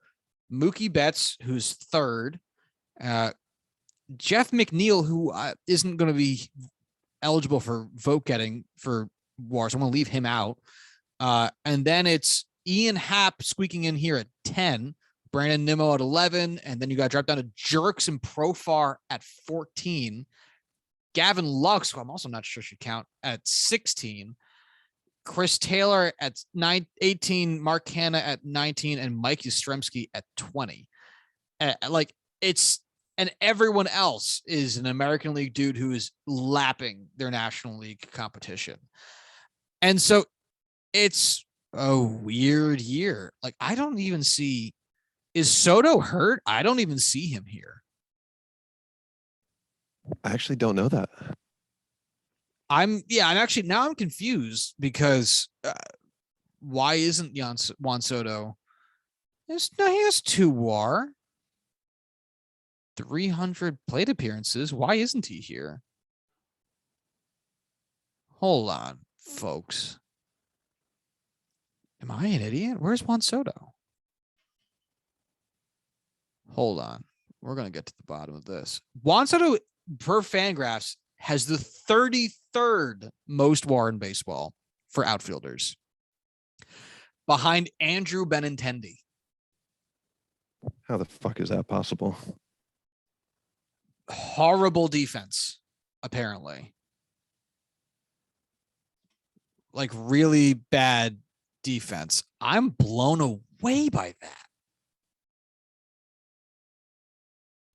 Mookie Betts, who's 3rd, Jeff McNeil, who isn't going to be eligible for vote getting for WAR, so I'm going to leave him out. And then it's Ian Happ squeaking in here at 10, Brandon Nimmo at 11, and then you got dropped down to Jerks and Profar at 14. Gavin Lux, who I'm also not sure should count, at 16. Chris Taylor at 18, Mark Hanna at 19, and Mike Yastrzemski at 20. And everyone else is an American League dude who is lapping their National League competition. And so it's a weird year. Like, I don't even see Is Soto hurt? I don't even see him here. I actually don't know that. I'm actually now I'm confused because why isn't Juan Soto? He has 2 WAR, 300 plate appearances. Why isn't he here? Hold on, folks. Am I an idiot? Where's Juan Soto? Hold on. We're going to get to the bottom of this. Juan Soto, per Fangraphs, has the 33rd most WAR in baseball for outfielders, behind Andrew Benintendi. How the fuck is that possible? Horrible defense, apparently. Like really bad defense. I'm blown away by that.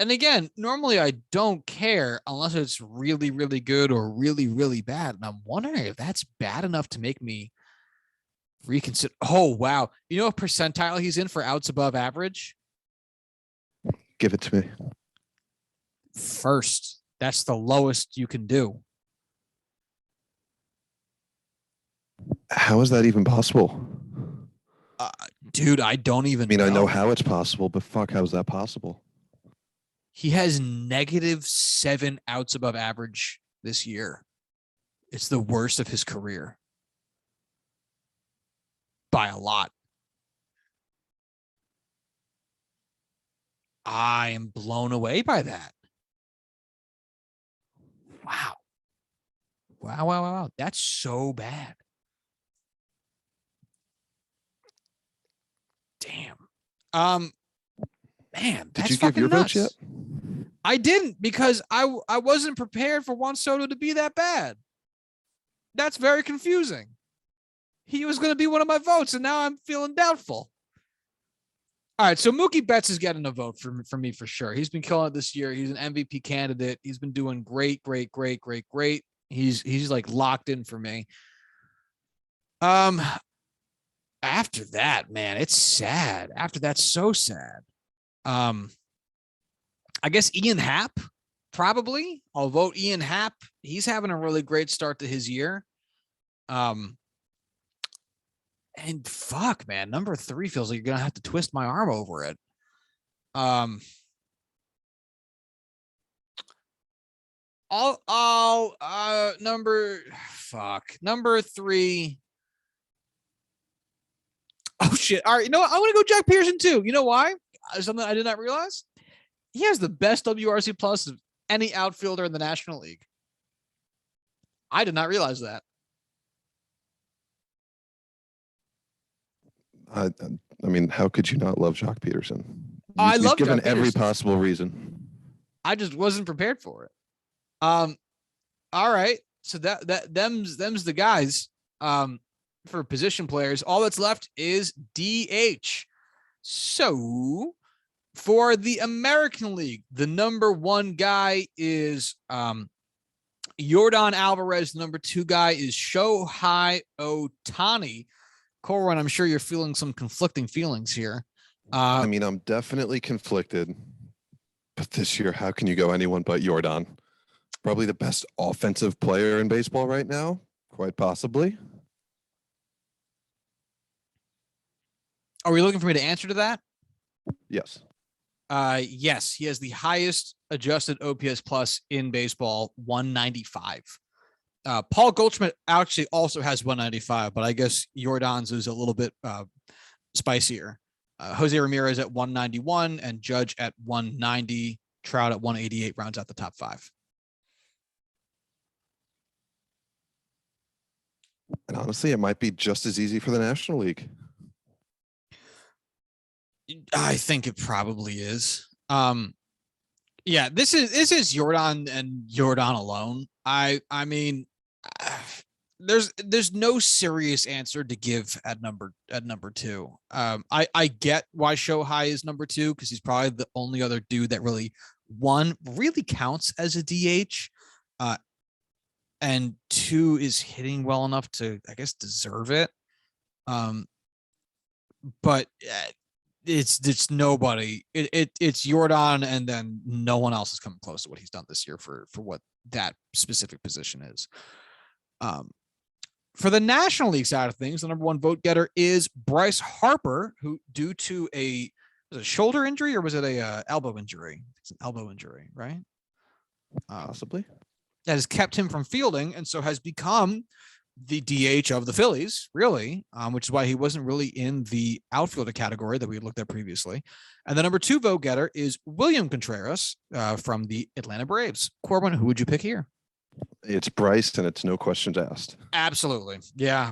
And again, normally I don't care unless it's really, really good or really, really bad. And I'm wondering if that's bad enough to make me reconsider. Oh, wow. You know what percentile he's in for outs above average? Give it to me. First. That's the lowest you can do. How is that even possible? Dude, I don't even know. I know how it's possible, but fuck, how is that possible? He has -7 outs above average this year. It's the worst of his career. By a lot. I am blown away by that. Wow. Wow. That's so bad. Damn. Man, did you give your votes yet? I didn't, because I wasn't prepared for Juan Soto to be that bad. That's very confusing. He was going to be one of my votes, and now I'm feeling doubtful. All right, so Mookie Betts is getting a vote for me for sure. He's been killing it this year. He's an MVP candidate. He's been doing great. He's like locked in for me. After that, man, it's sad. After that's so sad. I guess Ian Happ, probably. I'll vote Ian Happ. He's having a really great start to his year. And fuck, man, number 3 feels like you're gonna have to twist my arm over it. Number 3. Oh shit! All right, you know what? I want to go Jack Pearson too. You know why? Something I did not realize. He has the best WRC plus of any outfielder in the National League. I did not realize that. I mean, how could you not love Jock Peterson? I love given Jock every Peterson. possible reason. I just wasn't prepared for it. All right. So them's the guys. For position players, all that's left is DH. So for the American League, the number 1 guy is Yordan Alvarez. The number 2 guy is Shohei Ohtani. Corwin, I'm sure you're feeling some conflicting feelings here. I mean, I'm definitely conflicted. But this year, how can you go anyone but Yordan? Probably the best offensive player in baseball right now, quite possibly. Are we looking for me to answer to that? Yes. Yes, he has the highest adjusted OPS plus in baseball, 195. Paul Goldschmidt actually also has 195, but I guess Jordan's is a little bit spicier. Jose Ramirez at 191 and Judge at 190. Trout at 188 rounds out the top 5. And honestly, it might be just as easy for the National League. I think it probably is. Yeah, this is Yordan and Yordan alone. I mean, there's no serious answer to give at number 2. I get why Shohei is number 2 because he's probably the only other dude that really counts as a DH, and 2 is hitting well enough to, I guess, deserve it. But it's nobody. It's Jordan, and then no one else has come close to what he's done this year for what that specific position is. For the National League side of things, the number one vote getter is Bryce Harper, who, due to a shoulder injury, or was it a elbow injury? It's an elbow injury, right? Possibly. That has kept him from fielding, and so has become the DH of the Phillies, really, which is why he wasn't really in the outfielder category that we looked at previously. And the number two vote getter is William Contreras from the Atlanta Braves. Corwin, who would you pick here? It's Bryce, and it's no questions asked. Absolutely. Yeah,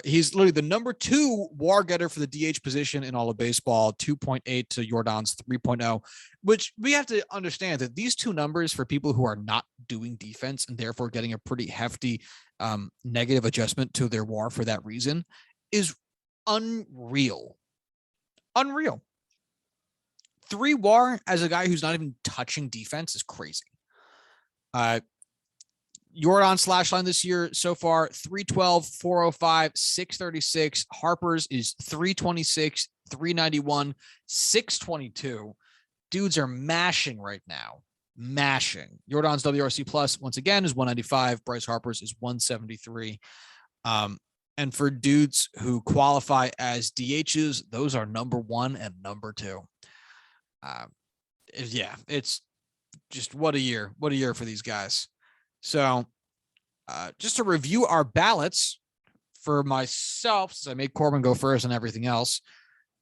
he's literally the number two WAR getter for the DH position in all of baseball, 2.8 to Jordan's 3.0, which we have to understand that these two numbers for people who are not doing defense and therefore getting a pretty hefty negative adjustment to their WAR for that reason is unreal. Unreal. 3 WAR as a guy who's not even touching defense is crazy. Jordan slash line this year so far 312, 405, 636. Harper's is 326, 391, 622. Dudes are mashing right now. Mashing. Jordan's WRC plus once again is 195. Bryce Harper's is 173. And for dudes who qualify as DHs, those are number 1 and number 2. Yeah, it's just what a year. What a year for these guys. So just to review our ballots for myself, since I made Corbin go first and everything else,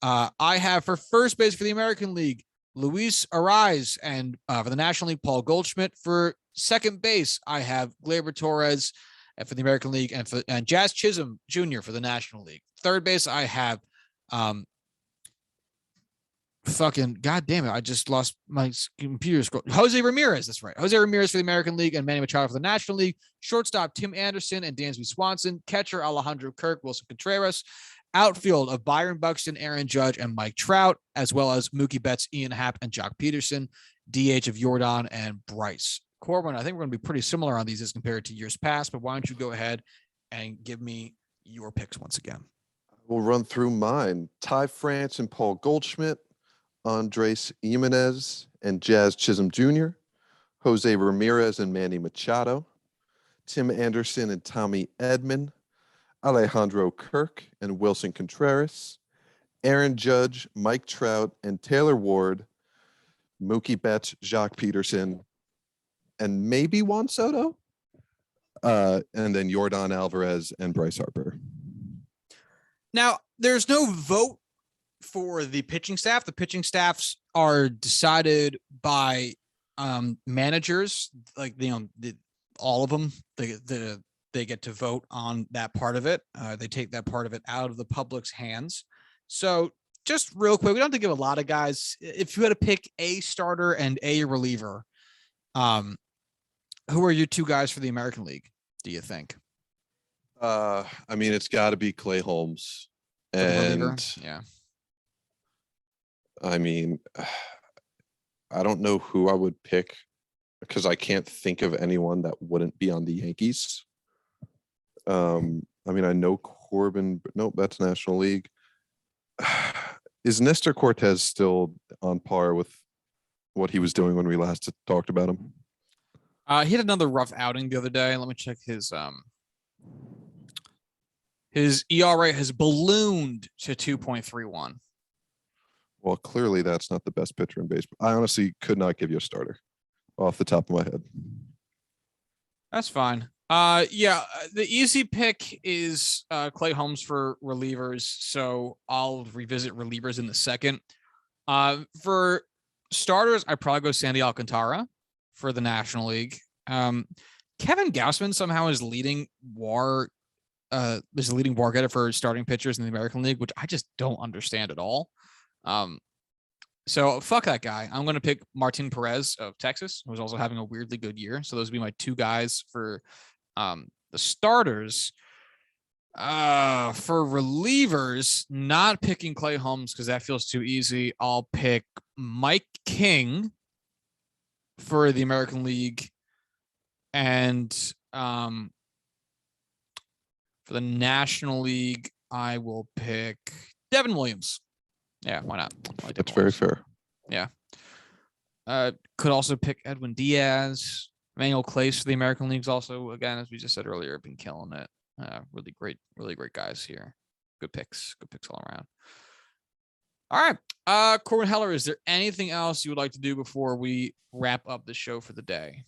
I have for first base for the American League, Luis Ariz, and for the National League, Paul Goldschmidt. For second base, I have Gleyber Torres for the American League, and Jazz Chisholm Jr. for the National League. Third base, I have God damn it, I just lost my computer scroll. Jose Ramirez, that's right. Jose Ramirez for the American League and Manny Machado for the National League. Shortstop, Tim Anderson and Dansby Swanson. Catcher, Alejandro Kirk, Wilson Contreras. Outfield of Byron Buxton, Aaron Judge, and Mike Trout, as well as Mookie Betts, Ian Happ, and Jock Peterson. DH of Jordan and Bryce. Corbin, I think we're going to be pretty similar on these as compared to years past, but why don't you go ahead and give me your picks once again? We'll run through mine. Ty France and Paul Goldschmidt. Andres Jimenez and Jazz Chisholm Jr., Jose Ramirez and Manny Machado, Tim Anderson and Tommy Edman, Alejandro Kirk and Wilson Contreras, Aaron Judge, Mike Trout, and Taylor Ward, Mookie Betts, Jock Peterson, and maybe Juan Soto, and then Jordan Alvarez and Bryce Harper. Now, there's no vote for the pitching staff. The pitching staffs are decided by managers, like all of them. They get to vote on that part of it. They take that part of it out of the public's hands. So just real quick, we don't have to give a lot of guys. If you had to pick a starter and a reliever, who are your two guys for the American League, do you think? I mean, it's got to be Clay Holmes. And yeah. I mean, I don't know who I would pick because I can't think of anyone that wouldn't be on the Yankees. I mean, I know Corbin, but nope, that's National League. Is Nestor Cortez still on par with what he was doing when we last talked about him? He had another rough outing the other day. Let me check his ERA has ballooned to 2.31. Well, clearly that's not the best pitcher in baseball. I honestly could not give you a starter off the top of my head. That's fine. Yeah, the easy pick is Clay Holmes for relievers, so I'll revisit relievers in the second. For starters, I'd probably go Sandy Alcantara for the National League. Kevin Gausman somehow is leading WAR getter for starting pitchers in the American League, which I just don't understand at all. So fuck that guy. I'm going to pick Martin Perez of Texas, who's also having a weirdly good year. So those would be my two guys for the starters. For relievers, not picking Clay Holmes because that feels too easy. I'll pick Mike King for the American League. And for the National League, I will pick Devin Williams. Yeah, why not? That's very fair. Yeah. Could also pick Edwin Diaz. Manuel Clace for the American Leagues also, again, as we just said earlier, been killing it. Really great guys here. Good picks all around. All right. Corwin Heller, is there anything else you would like to do before we wrap up the show for the day?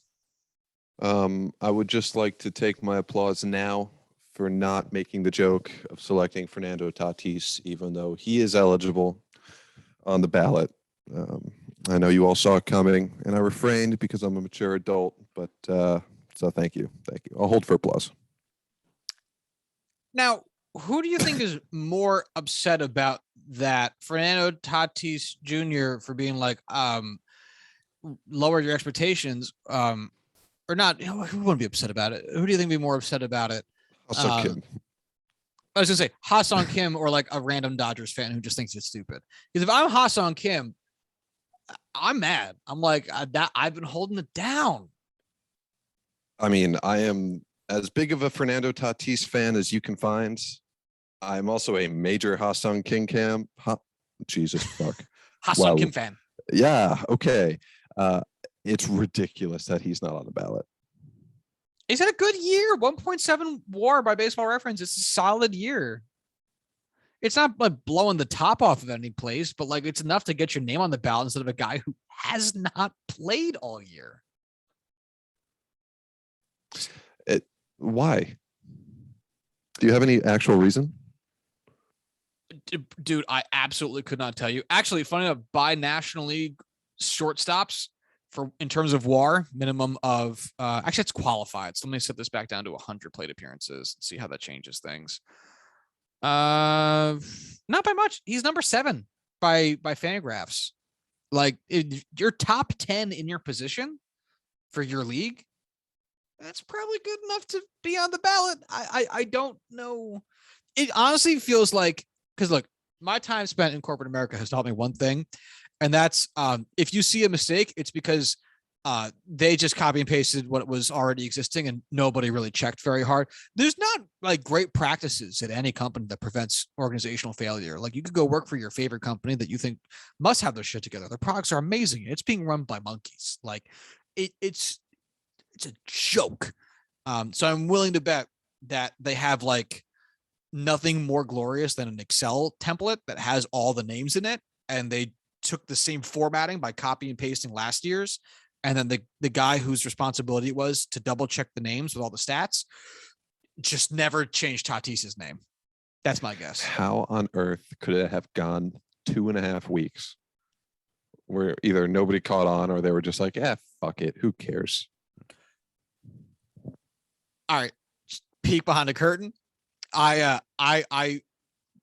I would just like to take my applause now for not making the joke of selecting Fernando Tatis, even though he is eligible on the ballot. I know you all saw it coming, and I refrained because I'm a mature adult, but so thank you. I'll hold for applause. Now, who do you think is more upset about that? Fernando Tatis Jr. for being like, lower your expectations, or not? Who wouldn't be upset about it? Who do you think would be more upset about it? Also, Kim. I was gonna say Ha-Seong Kim or like a random Dodgers fan who just thinks it's stupid. Because if I'm Ha-Seong Kim, I'm mad. I'm like, I've been holding it down. I mean, I am as big of a Fernando Tatis fan as you can find. I'm also a major Ha-Seong Kim Jesus fuck. Ha-Seong Kim fan. Yeah, okay. It's ridiculous that he's not on the ballot. He's had a good year. 1.7 WAR by Baseball Reference. It's a solid year. It's not like blowing the top off of any place, but like it's enough to get your name on the ballot instead of a guy who has not played all year. Why? Do you have any actual reason? Dude, I absolutely could not tell you. Actually, funny enough, by National League shortstops for in terms of WAR, minimum of actually it's qualified. So let me set this back down to 100 plate appearances and see how that changes things. Not by much. He's number 7 by Fangraphs. Like you're top 10 in your position for your league. That's probably good enough to be on the ballot. I don't know. It honestly feels like, because look, my time spent in corporate America has taught me one thing, and that's if you see a mistake, it's because they just copy and pasted what was already existing and nobody really checked very hard. There's not like great practices at any company that prevents organizational failure. Like you could go work for your favorite company that you think must have their shit together. Their products are amazing. It's being run by monkeys. Like it's a joke. So I'm willing to bet that they have like nothing more glorious than an Excel template that has all the names in it. And they took the same formatting by copy and pasting last year's. And then the guy whose responsibility it was to double check the names with all the stats just never changed Tatis's name. That's my guess. How on earth could it have gone 2.5 weeks where either nobody caught on or they were just like, fuck it. Who cares? All right. Peek behind the curtain. I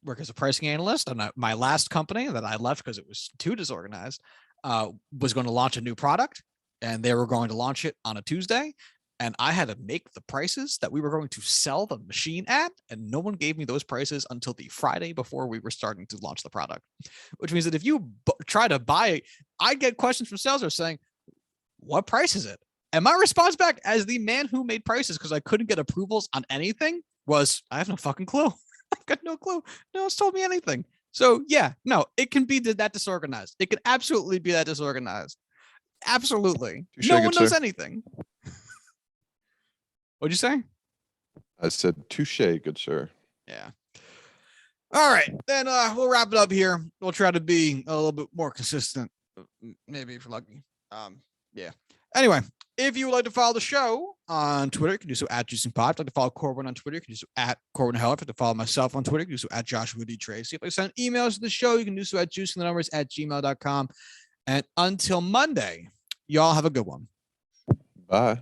work as a pricing analyst, and my last company that I left because it was too disorganized was going to launch a new product, and they were going to launch it on a Tuesday, and I had to make the prices that we were going to sell the machine at, and no one gave me those prices until the Friday before we were starting to launch the product, which means that if you try to buy it, I get questions from sales saying, what price is it? And my response back as the man who made prices, because I couldn't get approvals on anything, was, I have no fucking clue. I've got no clue. No one's told me anything. So yeah, no, it can be that disorganized. It can absolutely be that disorganized. Absolutely. No one knows anything. What'd you say? I said, touche, good sir. Yeah. All right. Then we'll wrap it up here. We'll try to be a little bit more consistent. Maybe if you're lucky. Yeah. Anyway, if you would like to follow the show on Twitter, you can do so at JuicingPod. If you'd like to follow Corwin on Twitter, you can do so at Corwin Heller. If you'd like to follow myself on Twitter, you can do so at Joshua D. Tracy. If you send emails to the show, you can do so at juicingthenumbers@gmail.com. And until Monday, y'all have a good one. Bye.